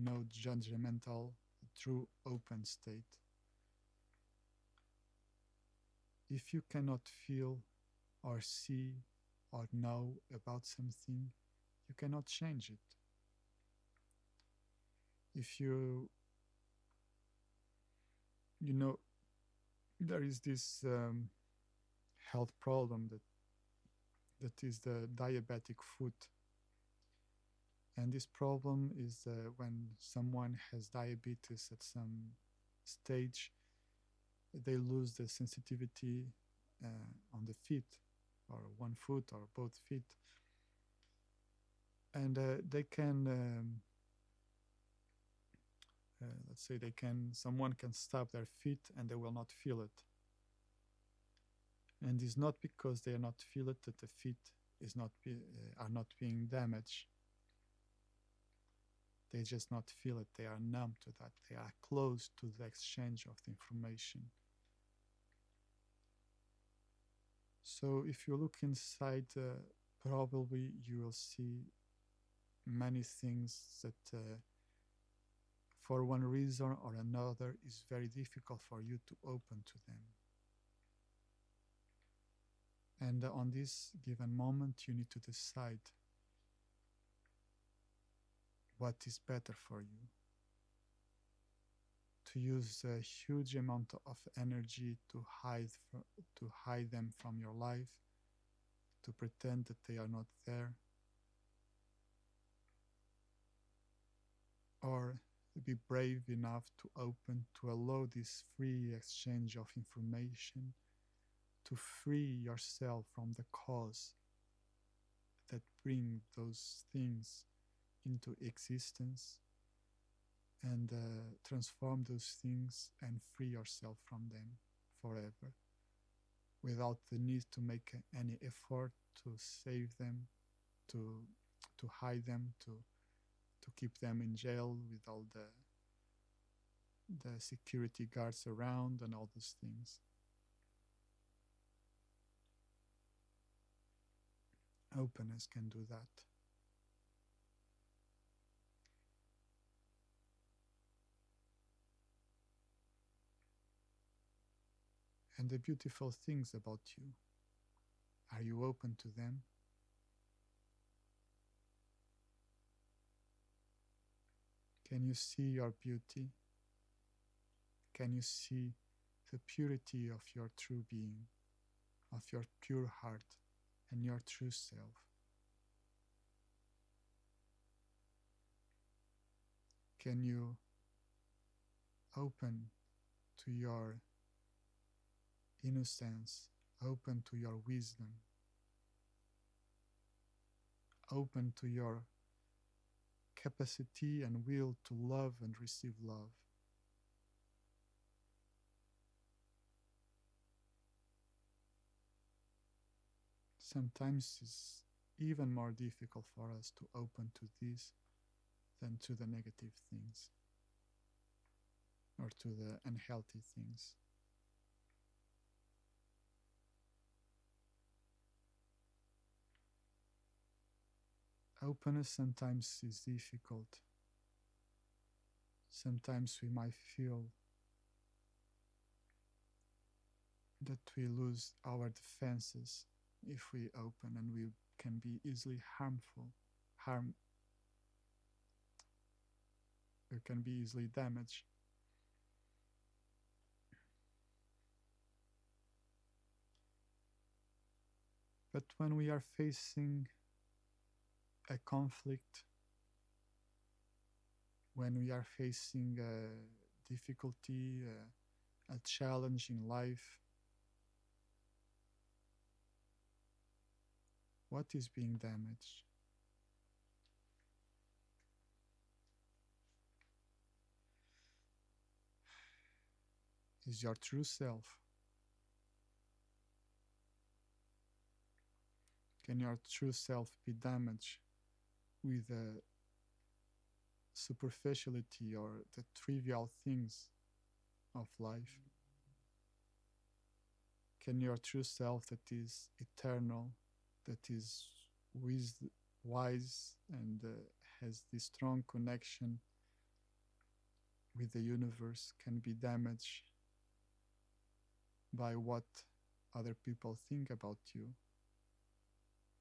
no judgmental, true open state. If you cannot feel or see or know about something, you cannot change it. If there is this health problem that is the diabetic foot. And this problem is when someone has diabetes at some stage, they lose the sensitivity on the feet, or one foot or both feet. And they can, let's say someone can stop their feet and they will not feel it. And it's not because they are not feel it that the feet are not being damaged. They just not feel it. They are numb to that. They are close to the exchange of the information. So if you look inside, probably you will see many things that for one reason or another is very difficult for you to open to them. And on this given moment, you need to decide what is better for you. To use a huge amount of energy to hide them from your life, to pretend that they are not there, or be brave enough to open, to allow this free exchange of information, to free yourself from the cause that bring those things into existence, and transform those things and free yourself from them forever, without the need to make any effort to save them, to hide them, to keep them in jail with all the security guards around and all those things. Openness can do that. And the beautiful things about you, are you open to them? Can you see your beauty? Can you see the purity of your true being, of your pure heart and your true self? Can you open to your innocence, open to your wisdom, open to your capacity and will to love and receive love? Sometimes it's even more difficult for us to open to this than to the negative things or to the unhealthy things. Openness sometimes is difficult. Sometimes we might feel that we lose our defenses if we open, and we can be easily harm we can be easily damaged. But when we are facing a conflict, when we are facing a difficulty, a challenge in life, what is being damaged? Is your true self. Can your true self be damaged with the superficiality or the trivial things of life? Can your true self, that is eternal, that is wise, and has this strong connection with the universe, can be damaged by what other people think about you,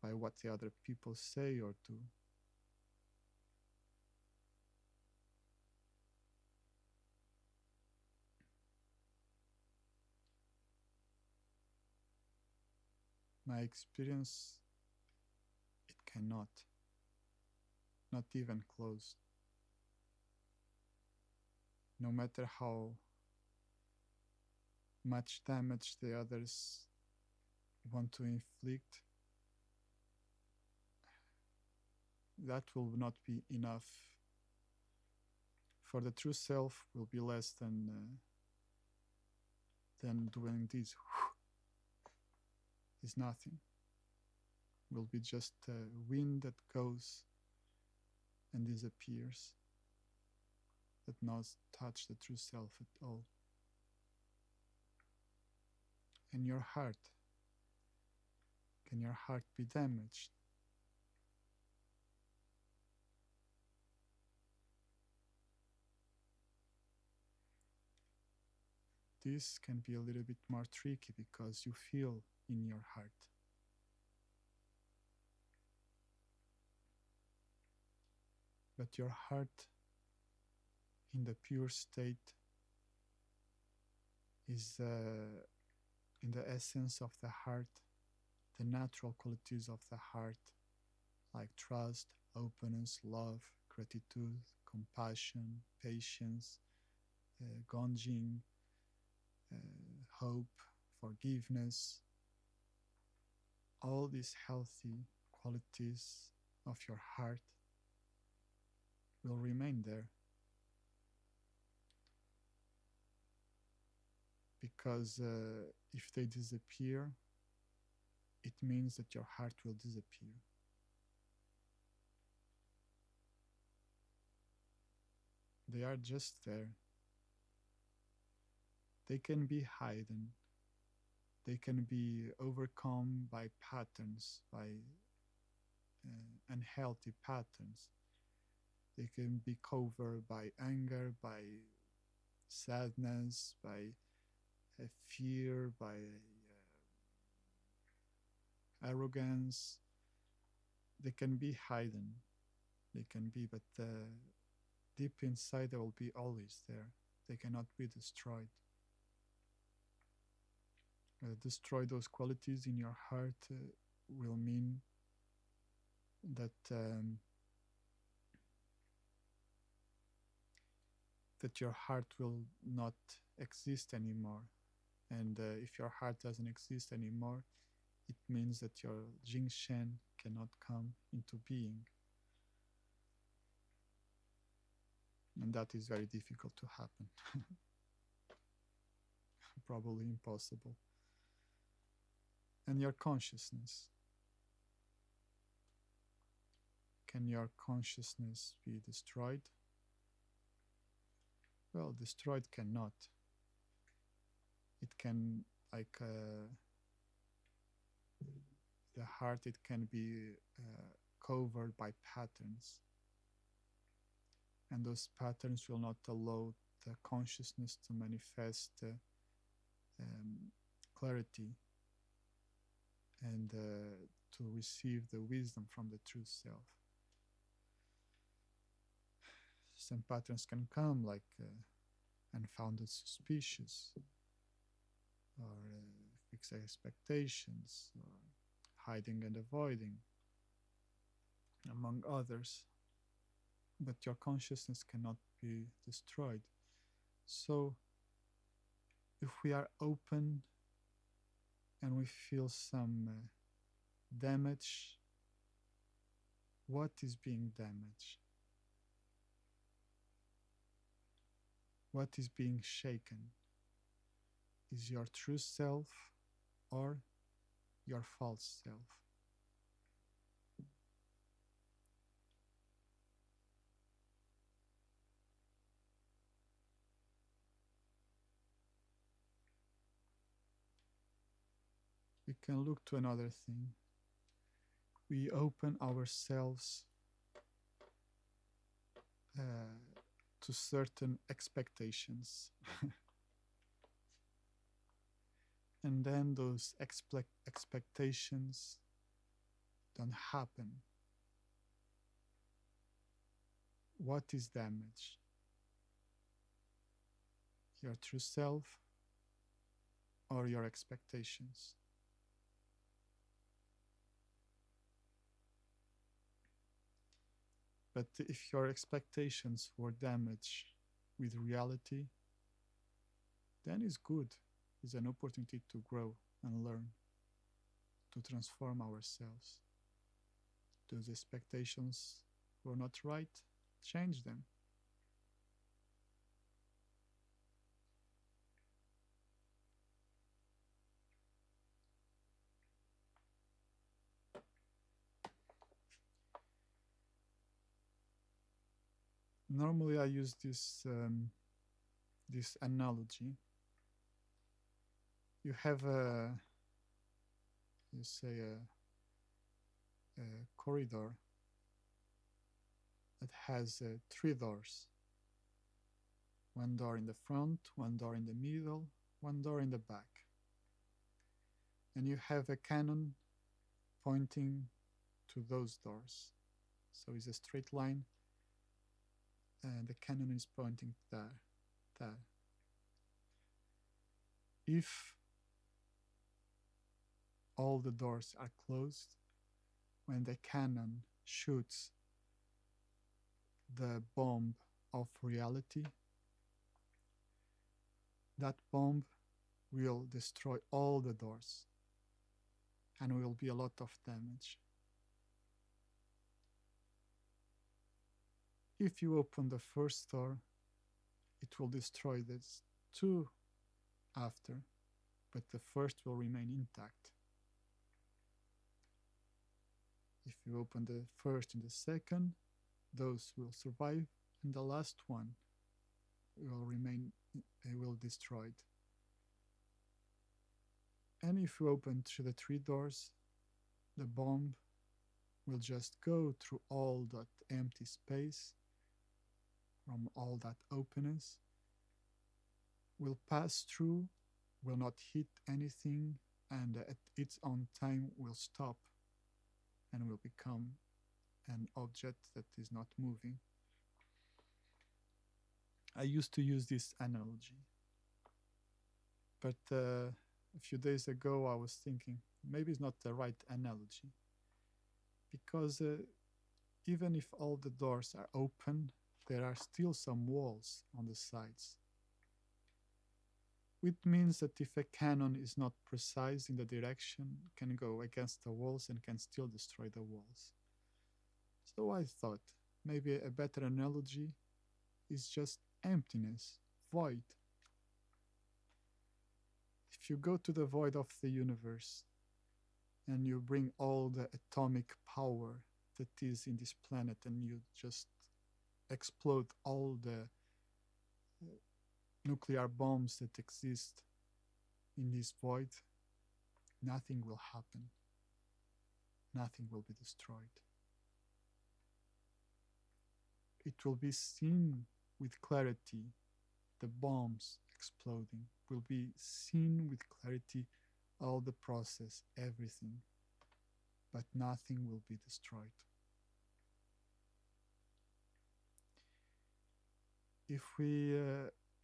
by what the other people say or do? My experience, it cannot, not even close. No matter how much damage the others want to inflict, that will not be enough. For the true self will be less than doing this. Is nothing. Will be just a wind that goes and disappears, that not touch the true self at all. And your heart, can your heart be damaged? This can be a little bit more tricky because you feel in your heart. But your heart, in the pure state, is in the essence of the heart, the natural qualities of the heart, like trust, openness, love, gratitude, compassion, patience, gonging, hope, forgiveness. All these healthy qualities of your heart will remain there, because if they disappear, it means that your heart will disappear. They are just there. They can be hidden. They can be overcome by patterns, by unhealthy patterns. They can be covered by anger, by sadness, by fear, by arrogance. They can be hidden. They can be, but deep inside they will be always there. They cannot be destroyed. Destroy those qualities in your heart will mean that that your heart will not exist anymore. And if your heart doesn't exist anymore, it means that your Jingshen cannot come into being. And that is very difficult to happen. Probably impossible. And your consciousness. Can your consciousness be destroyed? Well, destroyed cannot. It can, like the heart, it can be covered by patterns. And those patterns will not allow the consciousness to manifest clarity and to receive the wisdom from the true self. Some patterns can come like unfounded suspicions, or fixed expectations, or hiding and avoiding, among others. But your consciousness cannot be destroyed. So, if we are open and we feel some damage, what is being damaged? What is being shaken? Is your true self or your false self? We can look to another thing. We open ourselves to certain expectations. And then those expectations don't happen. What is damaged? Your true self or your expectations? But if your expectations were damaged with reality, then it's good. It's an opportunity to grow and learn, to transform ourselves. Those expectations were not right, change them. Normally I use this analogy. You have a corridor that has 3 doors. One door in the front, one door in the middle, one door in the back. And you have a cannon pointing to those doors. So it's a straight line, and the cannon is pointing there. If all the doors are closed, when the cannon shoots the bomb of reality, that bomb will destroy all the doors and will be a lot of damage. If you open the first door, it will destroy the 2 after, but the first will remain intact. If you open the first and the second, those will survive, and the last one will destroyed. And if you open through the 3 doors, the bomb will just go through all that empty space, from all that openness, will pass through, will not hit anything, and at its own time will stop and will become an object that is not moving. I used to use this analogy, but a few days ago I was thinking maybe it's not the right analogy, because even if all the doors are open there are still some walls on the sides. Which means that if a cannon is not precise in the direction, it can go against the walls and can still destroy the walls. So I thought maybe a better analogy is just emptiness, void. If you go to the void of the universe and you bring all the atomic power that is in this planet and you just explode all the nuclear bombs that exist in this void, nothing will happen. Nothing will be destroyed. It will be seen with clarity. The bombs exploding will be seen with clarity, all the process, everything, but nothing will be destroyed. If we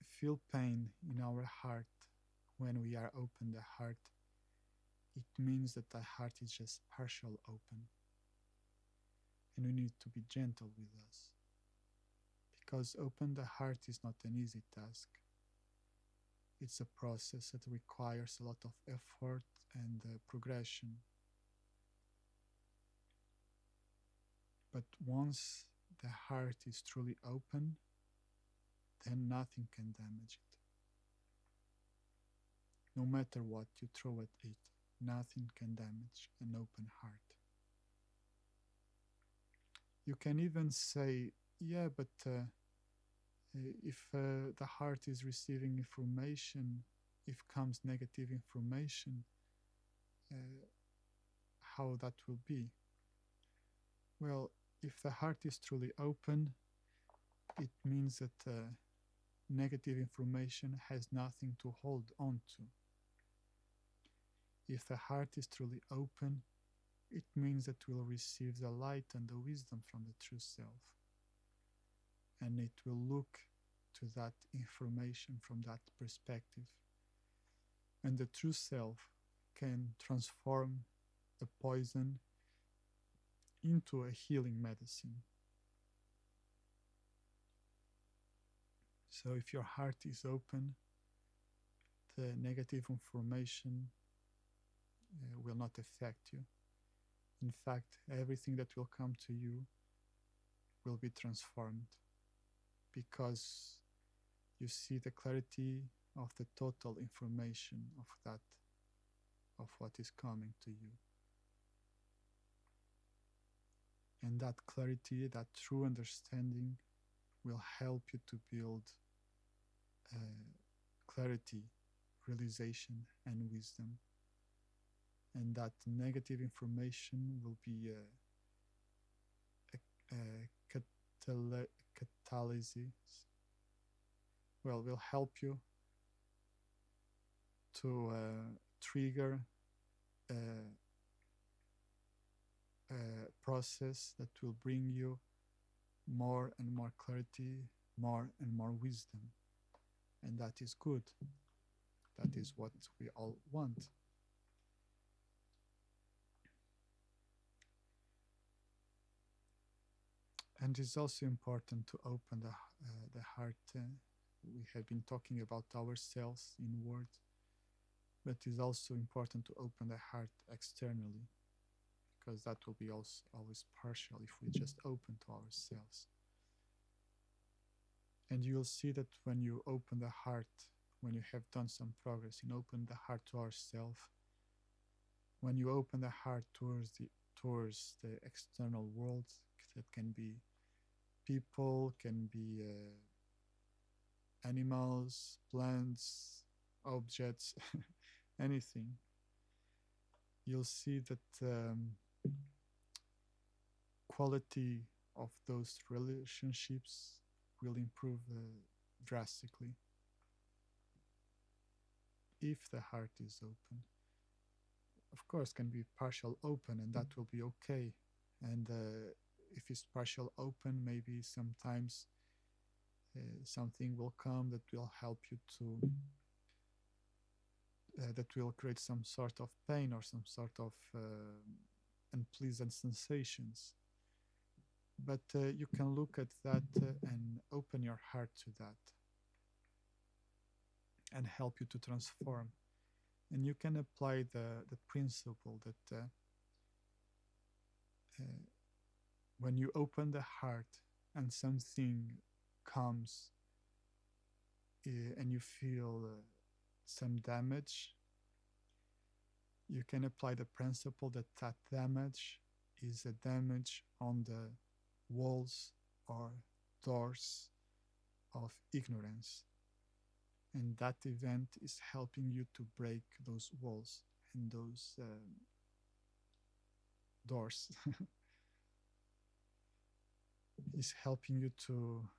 feel pain in our heart when we are open the heart, it means that the heart is just partial open. And we need to be gentle with us. Because open the heart is not an easy task. It's a process that requires a lot of effort and progression. But once the heart is truly open, then nothing can damage it. No matter what you throw at it, nothing can damage an open heart. You can even say, yeah, but if the heart is receiving information, if comes negative information, how that will be? Well, if the heart is truly open, it means that negative information has nothing to hold on to. If the heart is truly open, it means that we'll receive the light and the wisdom from the true self. And it will look to that information from that perspective. And the true self can transform a poison into a healing medicine. So if your heart is open, the negative information will not affect you. In fact, everything that will come to you will be transformed because you see the clarity of the total information of what is coming to you. And that clarity, that true understanding will help you to build clarity, realization, and wisdom. And that negative information will be a catalysis. Well, will help you to trigger a process that will bring you more and more clarity, more and more wisdom. And that is good. That is what we all want. And it's also important to open the heart. We have been talking about ourselves in words, but it's also important to open the heart externally, because that will be also always partial if we just open to ourselves. And you'll see that when you open the heart, when you have done some progress in opening the heart to ourselves, when you open the heart towards the external world, that can be people, can be animals, plants, objects, anything, you'll see that quality of those relationships will improve drastically if the heart is open. Of course, can be partial open, and that will be okay. And if it's partial open, maybe sometimes something will come that will help you to that will create some sort of pain or some sort of unpleasant sensations. But you can look at that and open your heart to that and help you to transform. And you can apply the principle that uh, when you open the heart and something comes and you feel some damage, you can apply the principle that that damage is a damage on the walls or doors of ignorance. And that event is helping you to break those walls and those doors. Is helping you to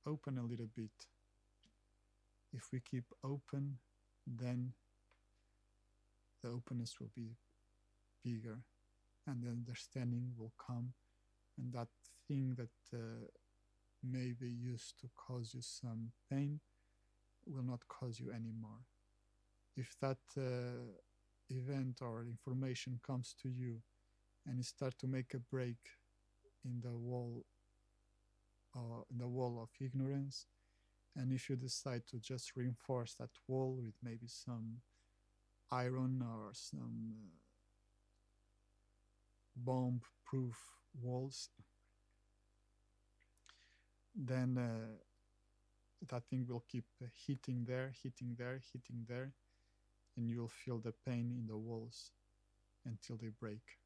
open a little bit. If we keep open, then the openness will be bigger and the understanding will come, and that thing that maybe used to cause you some pain will not cause you anymore. If that event or information comes to you and you start to make a break in the wall of ignorance, and if you decide to just reinforce that wall with maybe some iron or some bomb proof walls, then that thing will keep hitting there, hitting there, hitting there, and you'll feel the pain in the walls until they break.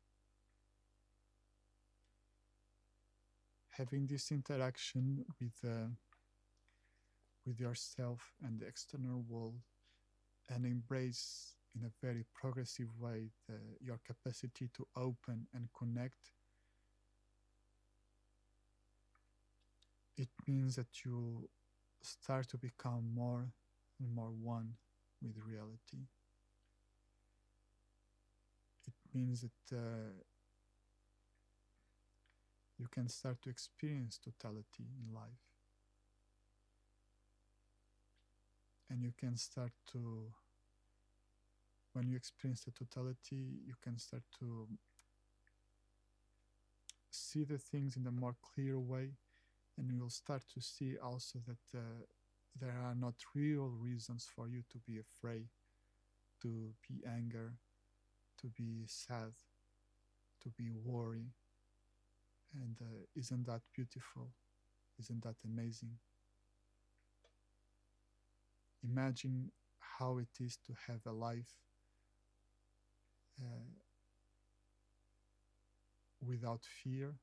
Having this interaction with yourself and the external world, and embrace in a very progressive way your capacity to open and connect, it means that you start to become more and more one with reality. It means that you can start to experience totality in life. And you can start to, when you experience the totality, you can start to see the things in a more clear way, and you will start to see also that there are not real reasons for you to be afraid, to be anger, to be sad, to be worried. And isn't that beautiful? Isn't that amazing? Imagine how it is to have a life without fear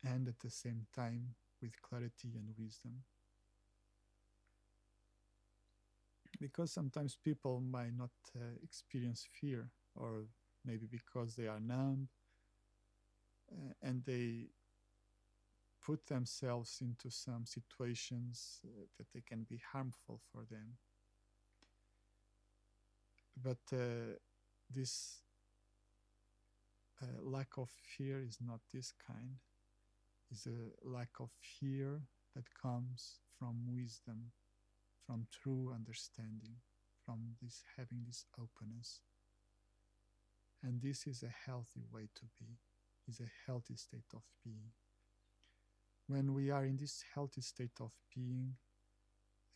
and at the same time with clarity and wisdom. Because sometimes people might not experience fear, or maybe because they are numb and they put themselves into some situations that they can be harmful for them. But this lack of fear is not this kind. It's a lack of fear that comes from wisdom, from true understanding, from this having this openness. And this is a healthy way to be, is a healthy state of being. When we are in this healthy state of being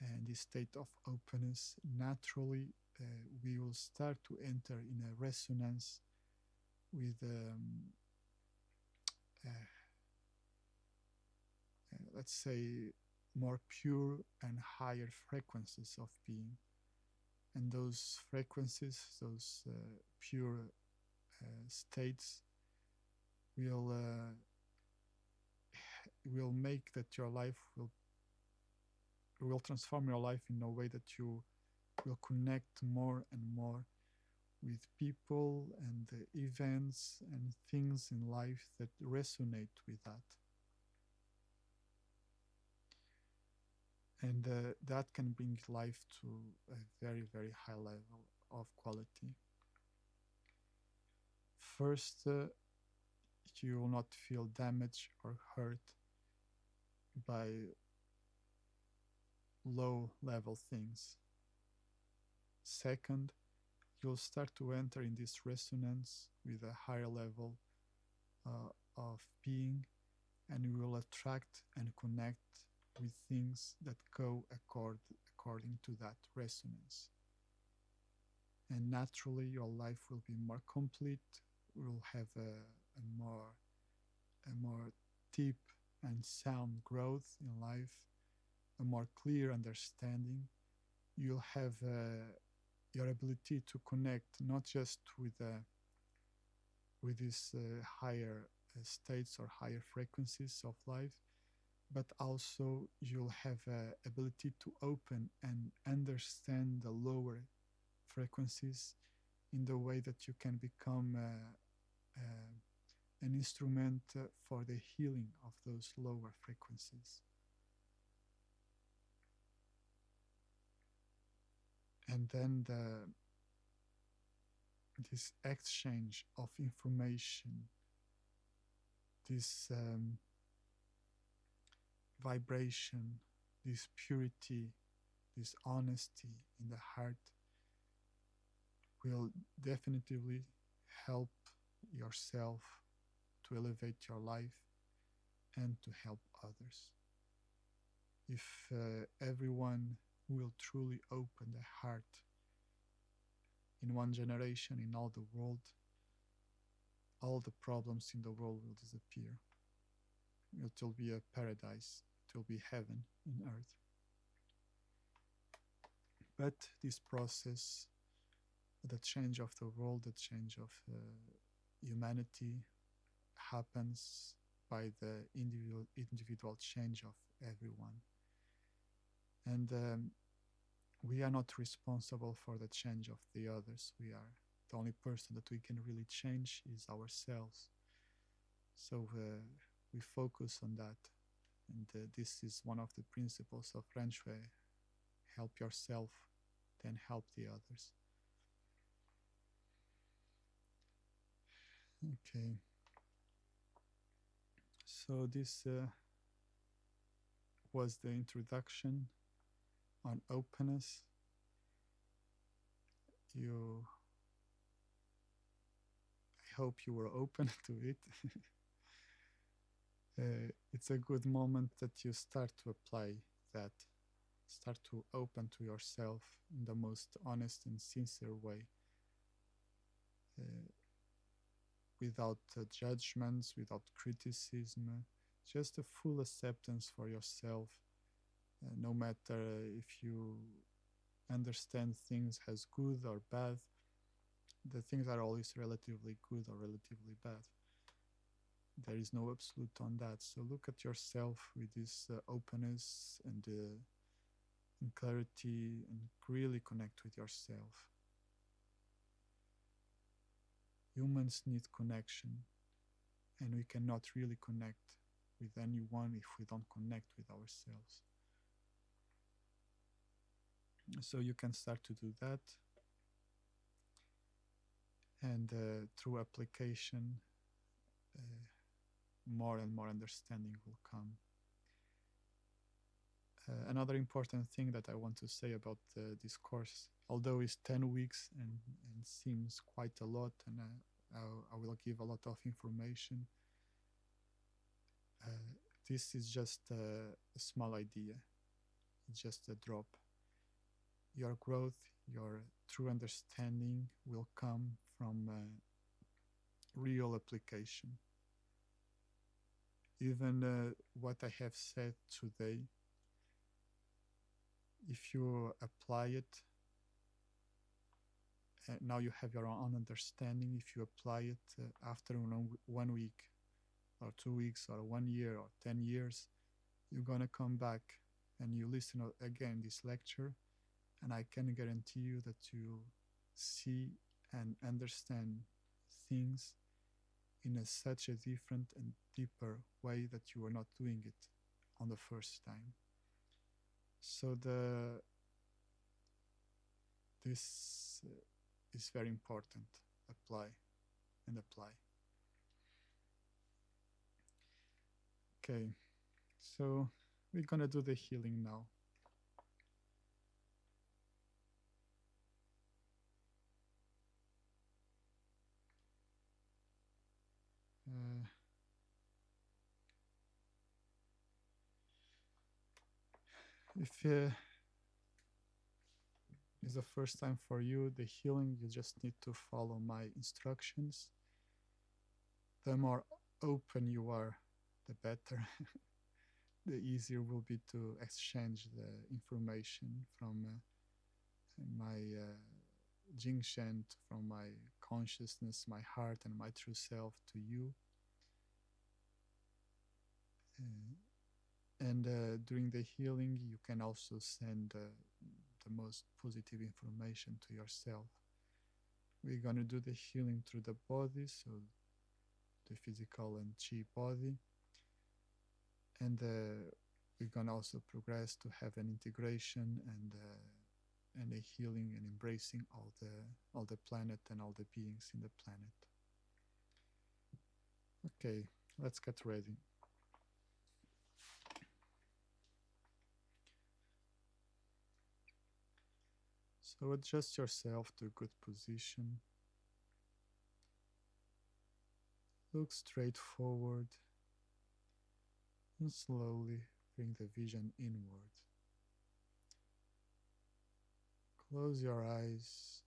and this state of openness, naturally we will start to enter in a resonance with let's say more pure and higher frequencies of being. And those frequencies, those pure states will make that your life will transform your life in a way that you will connect more and more with people and events and things in life that resonate with that. And that can bring life to a very, very high level of quality. First, you will not feel damaged or hurt by low level things. Second, you'll start to enter in this resonance with a higher level of being, and you will attract and connect with things that go according to that resonance. And naturally, your life will be more complete. Will have a more deep and sound growth in life, a more clear understanding. You'll have your ability to connect not just with these higher states or higher frequencies of life, but also you'll have ability to open and understand the lower frequencies in the way that you can become an instrument for the healing of those lower frequencies. And then this exchange of information, this vibration, this purity, this honesty in the heart will definitively help yourself to elevate your life and to help others. If everyone will truly open their heart in one generation, in all the world, all the problems in the world will disappear. It will be a paradise. It will be heaven in earth. But this process, the change of the world, the change of humanity, happens by the individual change of everyone. And we are not responsible for the change of the others. The only person that we can really change is ourselves. So we focus on that. And this is one of the principles of Feng Shui. Help yourself, then help the others. Okay. So this was the introduction on openness. I hope you were open to it. It's a good moment that you start to apply that. Start to open to yourself in the most honest and sincere way. Without judgments, without criticism, just a full acceptance for yourself. No matter if you understand things as good or bad, the things are always relatively good or relatively bad. There is no absolute on that. So look at yourself with this openness and clarity, and really connect with yourself. Humans need connection, and we cannot really connect with anyone if we don't connect with ourselves. So you can start to do that, and through application, more and more understanding will come. Another important thing that I want to say about this course, although it's 10 weeks and seems quite a lot, and I will give a lot of information, this is just a small idea. It's just a drop. Your growth, your true understanding will come from real application. Even what I have said today, if you apply it, now you have your own understanding. If you apply it after 1 week or 2 weeks or 1 year or 10 years, you're going to come back and you listen again this lecture, and I can guarantee you that you see and understand things in such a different and deeper way that you were not doing it on the first time. So this is very important. Apply and apply. Okay, so we're gonna do the healing now. If it's the first time for you, the healing, you just need to follow my instructions. The more open you are, the better. The easier will be to exchange the information from my Jingshen, from my consciousness, my heart, and my true self to you. Uh, and during the healing, you can also send the most positive information to yourself. We're going to do the healing through the body, so the physical and chi body. And we're going to also progress to have an integration and a healing and embracing all the planet and all the beings in the planet. Okay, let's get ready. So adjust yourself to a good position. Look straight forward and slowly bring the vision inward. Close your eyes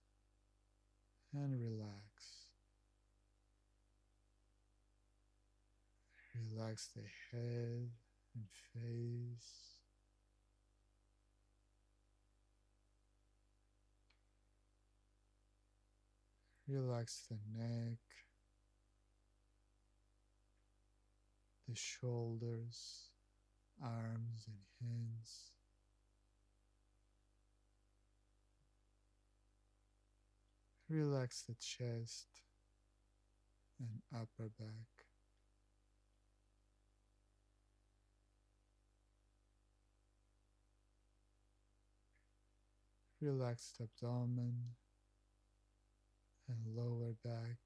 and relax. Relax the head and face. Relax the neck, the shoulders, arms and hands. Relax the chest and upper back. Relax the abdomen and lower back.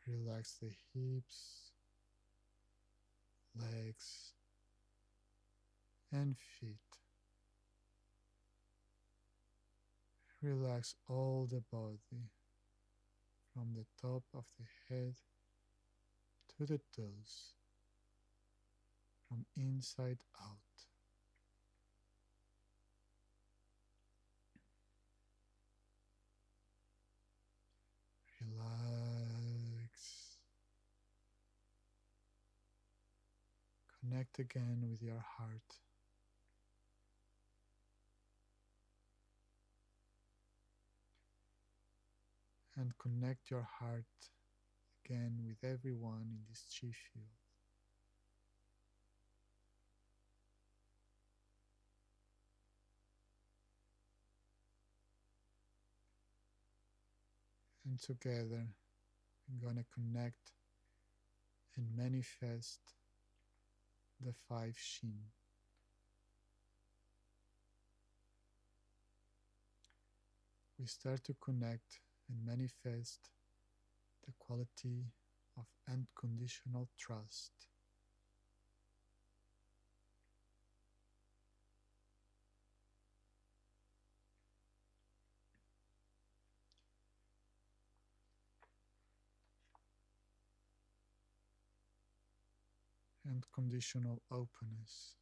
Relax the hips, legs, and feet. Relax all the body from the top of the head to the toes, from inside out. Relax. Connect again with your heart. And connect your heart again with everyone in this chi field. And together, we're going to connect and manifest the five Shin. We start to connect and manifest the quality of unconditional trust. And conditional openness.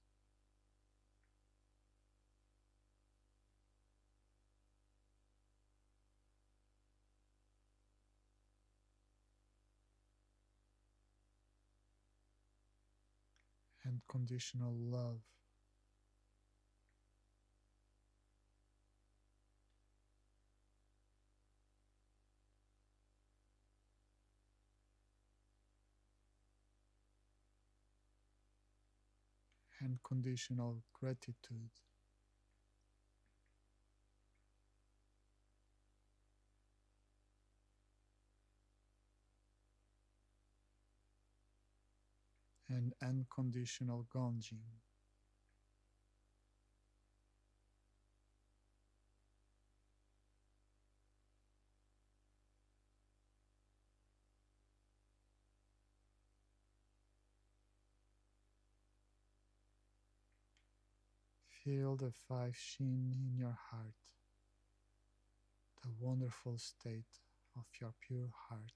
And conditional love. And conditional gratitude. And unconditional gonjing. Feel the five Shin in your heart, the wonderful state of your pure heart.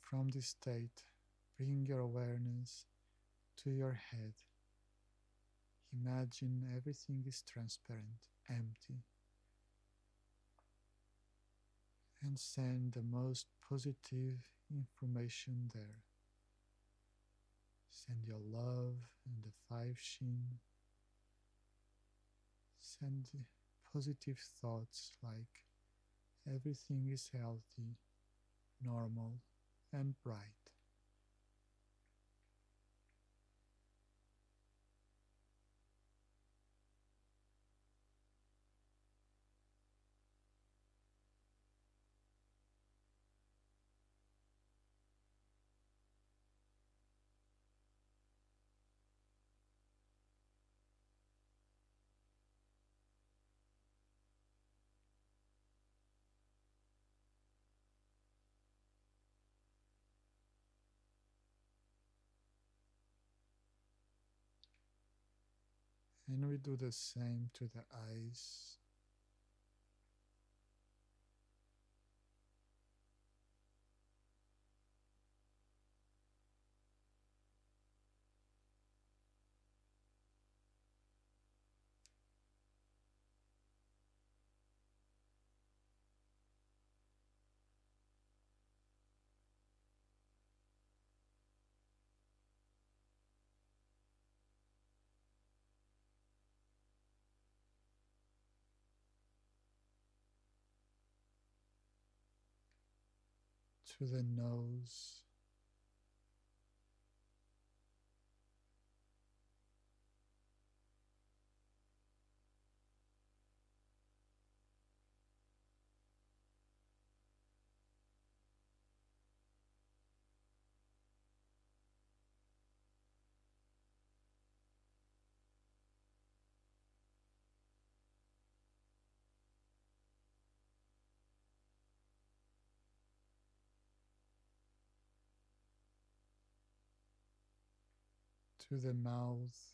From this state, bring your awareness to your head. Imagine everything is transparent, empty, and send the most positive information there. Send your love and the five shin. Send positive thoughts like everything is healthy, normal, and bright. And we do the same to the eyes, to the nose, to the mouth,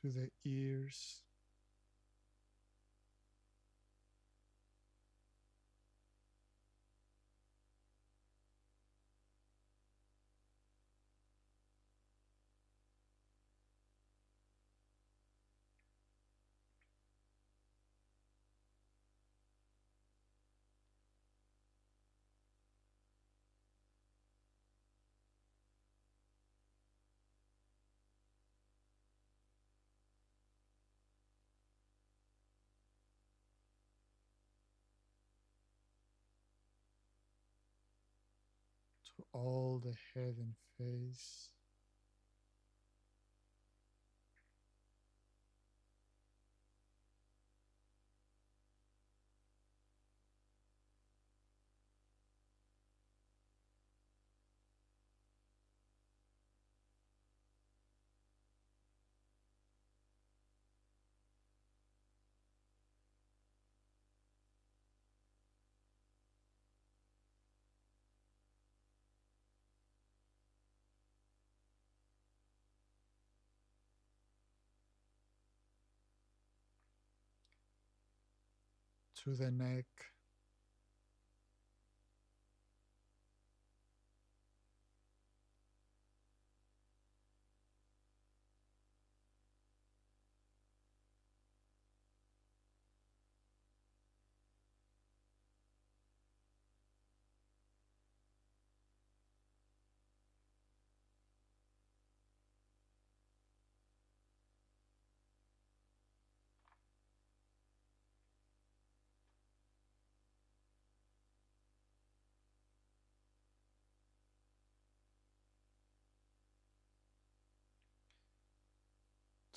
to the ears, to all the head and face, to the neck,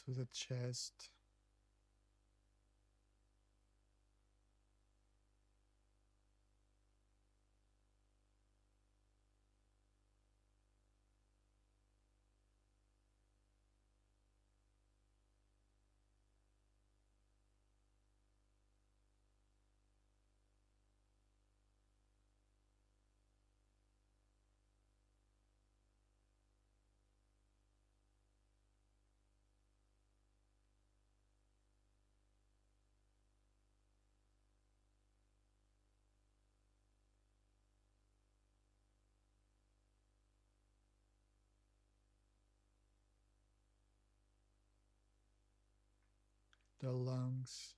to the chest, the lungs,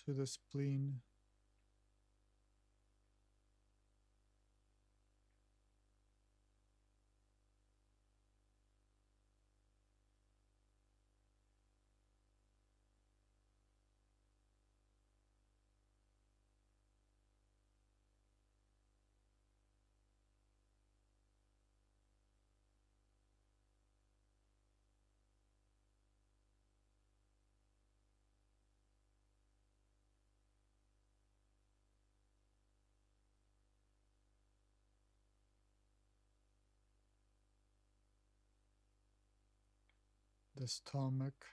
to the spleen, the stomach,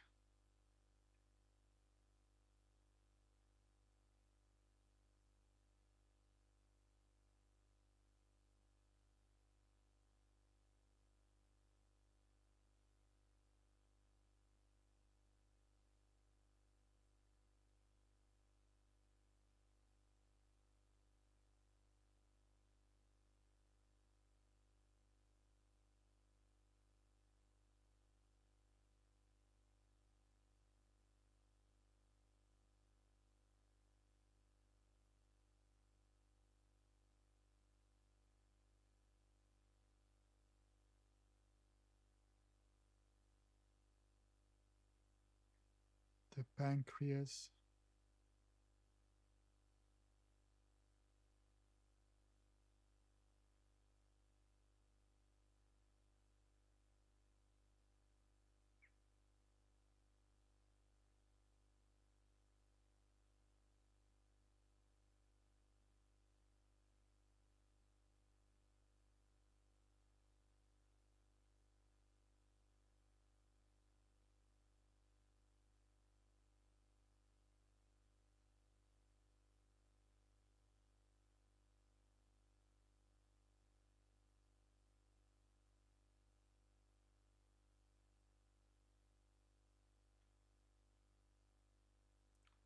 the pancreas,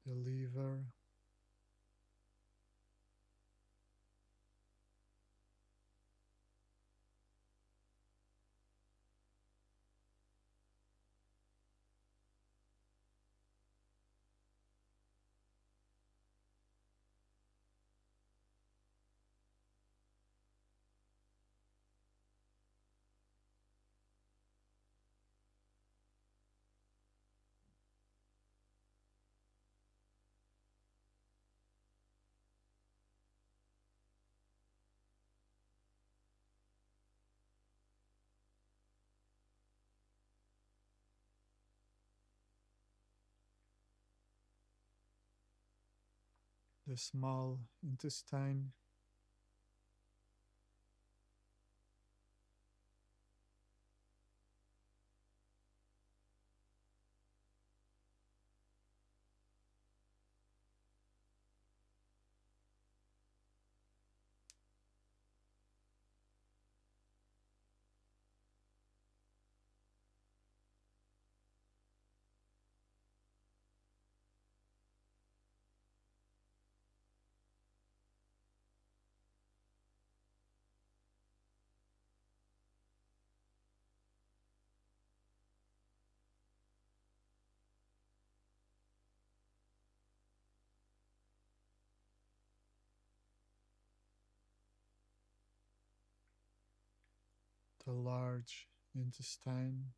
the liver, the small intestine, the large intestine,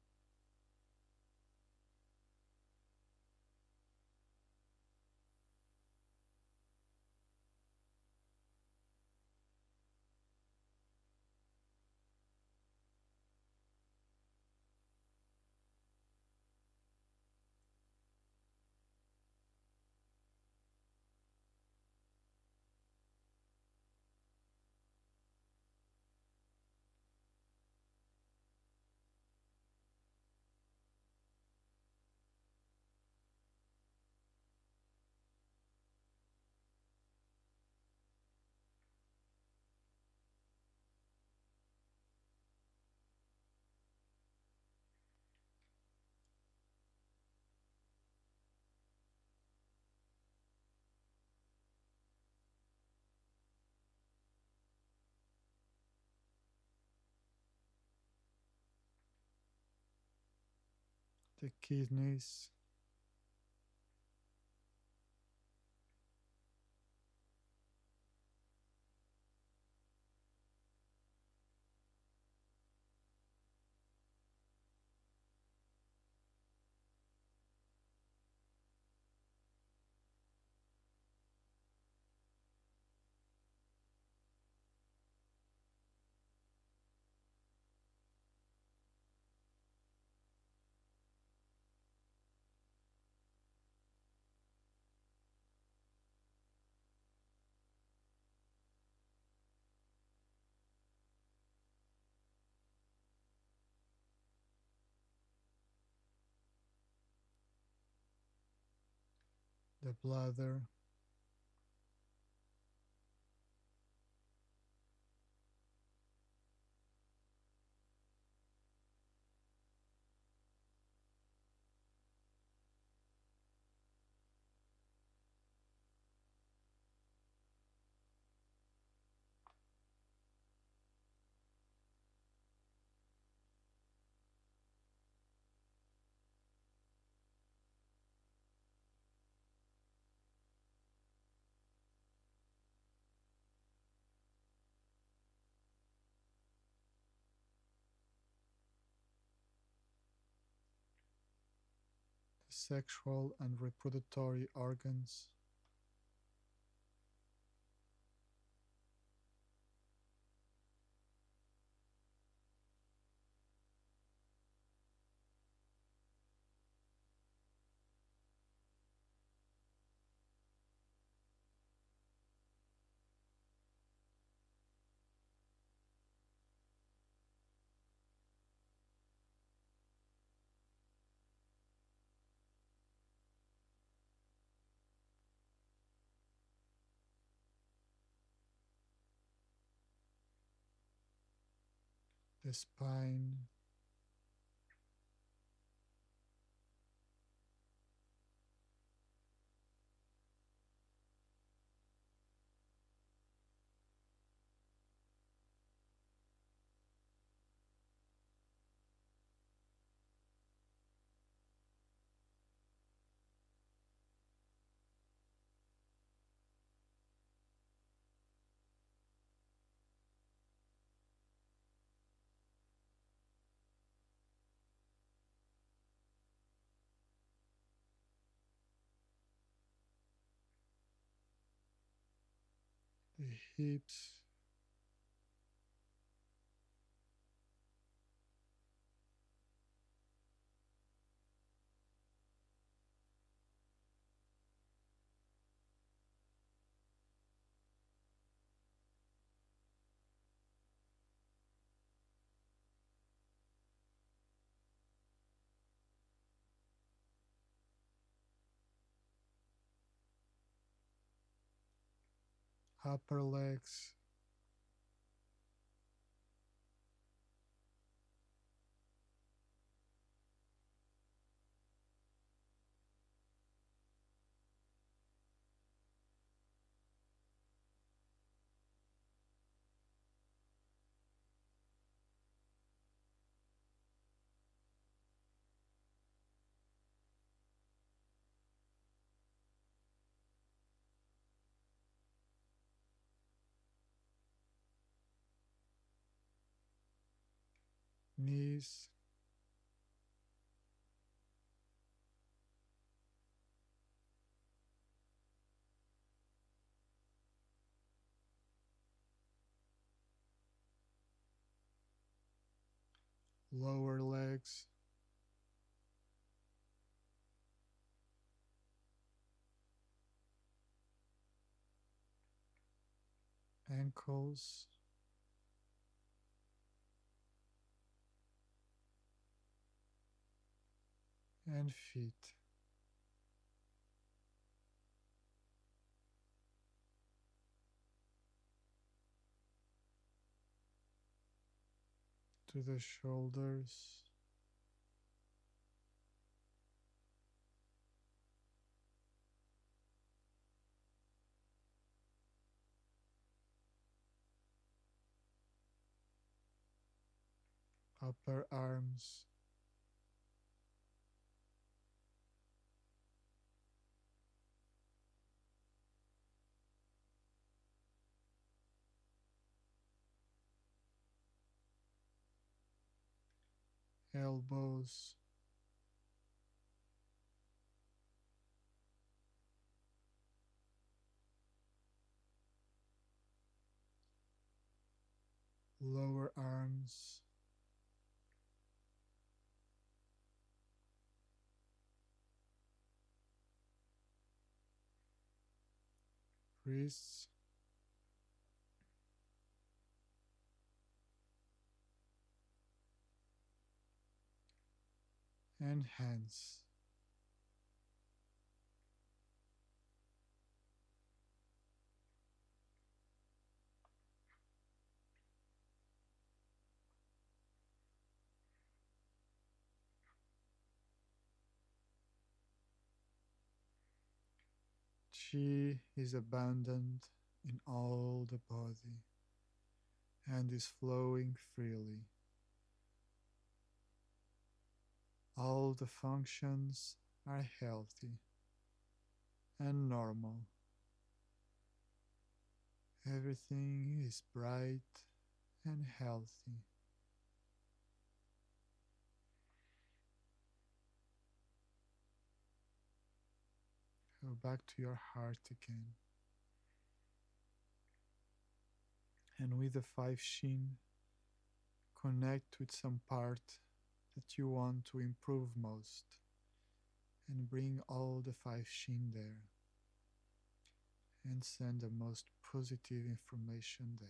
the kidneys, the bladder, the sexual and reproductive organs, the spine, the hips, upper legs, knees, lower legs, ankles, and feet. To the shoulders, upper arms, elbows, lower arms, wrists, and hands. Chi is abundant in all the body and is flowing freely. All the functions are healthy and normal. Everything is bright and healthy. Go back to your heart again. And with the five shin, connect with some part that you want to improve most and bring all the five shin there and send the most positive information there.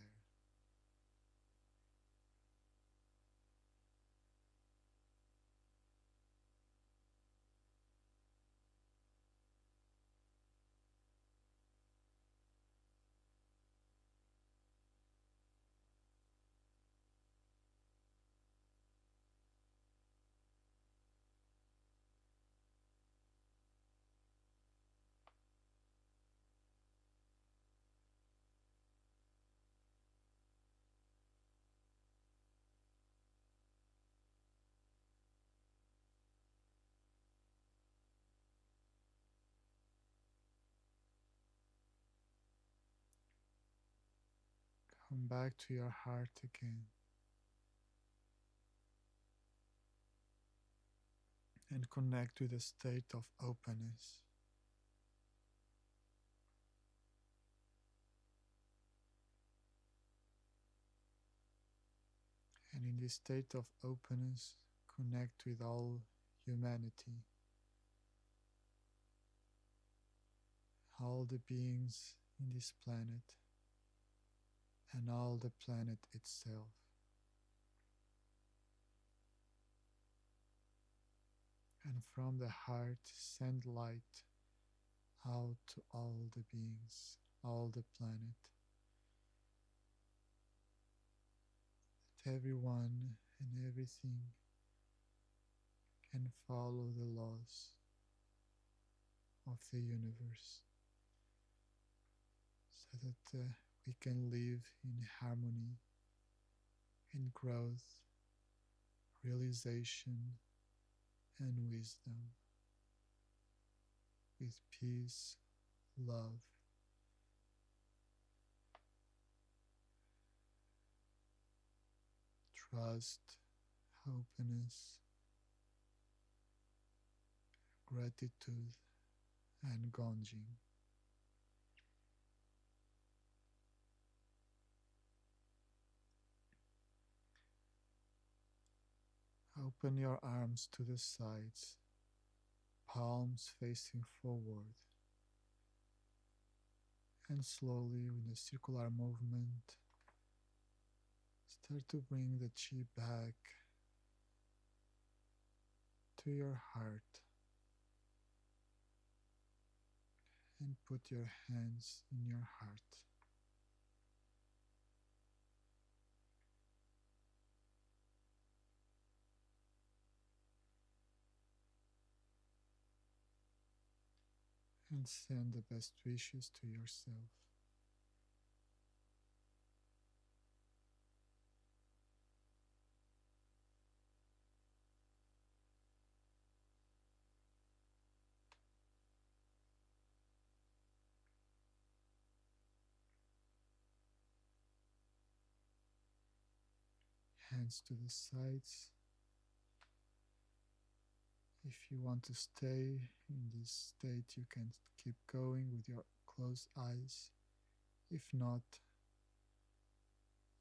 Come back to your heart again and connect with a state of openness. And in this state of openness, connect with all humanity, all the beings in this planet, and all the planet itself. And from the heart, send light out to all the beings, all the planet, that everyone and everything can follow the laws of the universe so that we can live in harmony, in growth, realization, and wisdom, with peace, love, trust, openness, gratitude, and Gonjing. Open your arms to the sides, palms facing forward, and slowly, with a circular movement, start to bring the chi back to your heart and put your hands in your heart. And send the best wishes to yourself. Hands to the sides, If you want to stay in this state, you can keep going with your closed eyes. If not,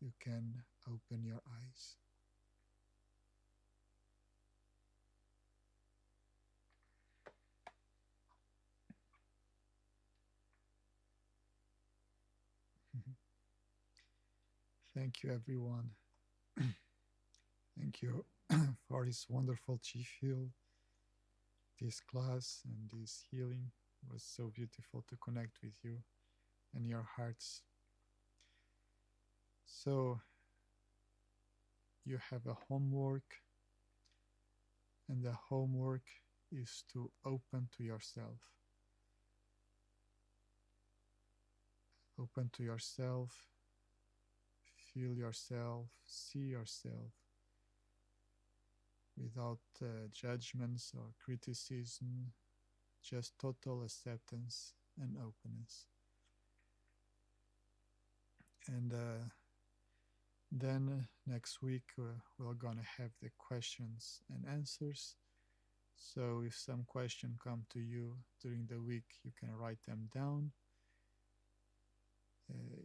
you can open your eyes. Thank you, everyone. Thank you for this wonderful Chi Feel, this class, and this healing. It was so beautiful to connect with you and your hearts. So, you have a homework, and the homework is to open to yourself. Open to yourself, feel yourself, see yourself without judgments or criticism, just total acceptance and openness. And then next week we're gonna have the questions and answers. So if some question come to you during the week, you can write them down.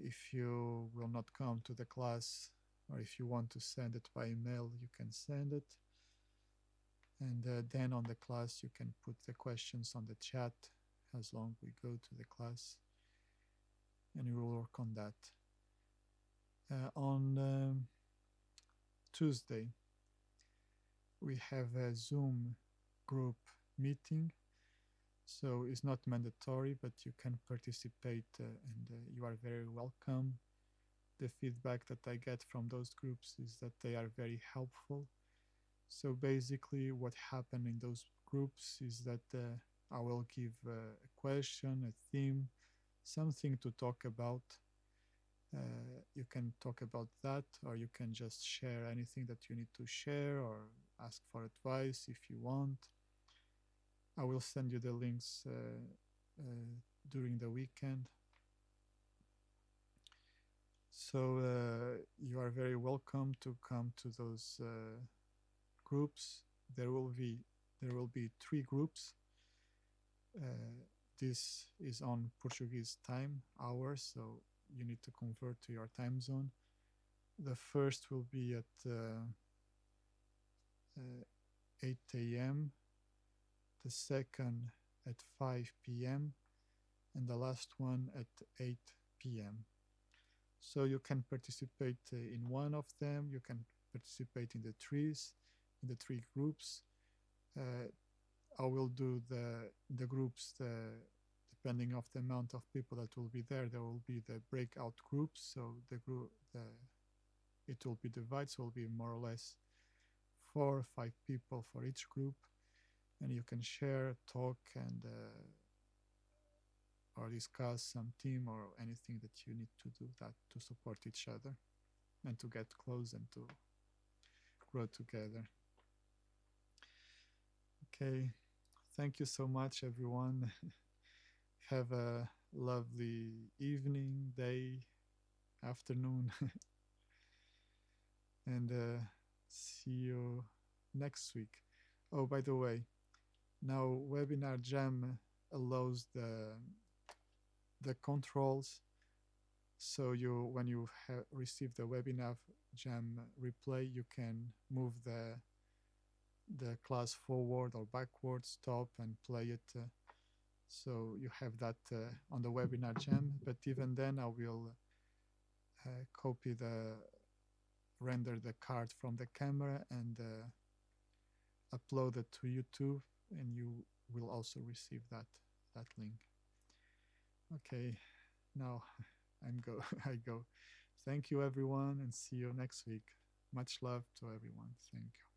If you will not come to the class, or if you want to send it by email, you can send it. And then on the class, you can put the questions on the chat as long we go to the class, and we will work on that. On Tuesday, we have a Zoom group meeting. So it's not mandatory, but you can participate and you are very welcome. The feedback that I get from those groups is that they are very helpful. So basically, what happened in those groups is that I will give a question, a theme, something to talk about. You can talk about that, or you can just share anything that you need to share, or ask for advice if you want. I will send you the links during the weekend. So you are very welcome to come to those groups. There will be 3 groups. This is on Portuguese time hours, so you need to convert to your time zone. The first will be at 8 a.m., the second at 5 p.m., and the last one at 8 p.m. So you can participate in one of them, you can participate in the 3 groups. I will do the groups depending of the amount of people that will be there. There will be the breakout groups, so it will be divided, so it will be more or less 4 or 5 people for each group, and you can share, talk, and or discuss some team or anything that you need to do that to support each other and to get close and to grow together. Okay, thank you so much, everyone. Have a lovely evening, day, afternoon, and see you next week. Oh, by the way, now Webinar Jam allows the controls. So when you receive the Webinar Jam replay, you can move the class forward or backward, stop and play it. So you have that on the Webinar Jam. But even then, I will render the card from the camera and upload it to YouTube, and you will also receive that link. Okay, now I go. Thank you, everyone, and see you next week. Much love to everyone. Thank you.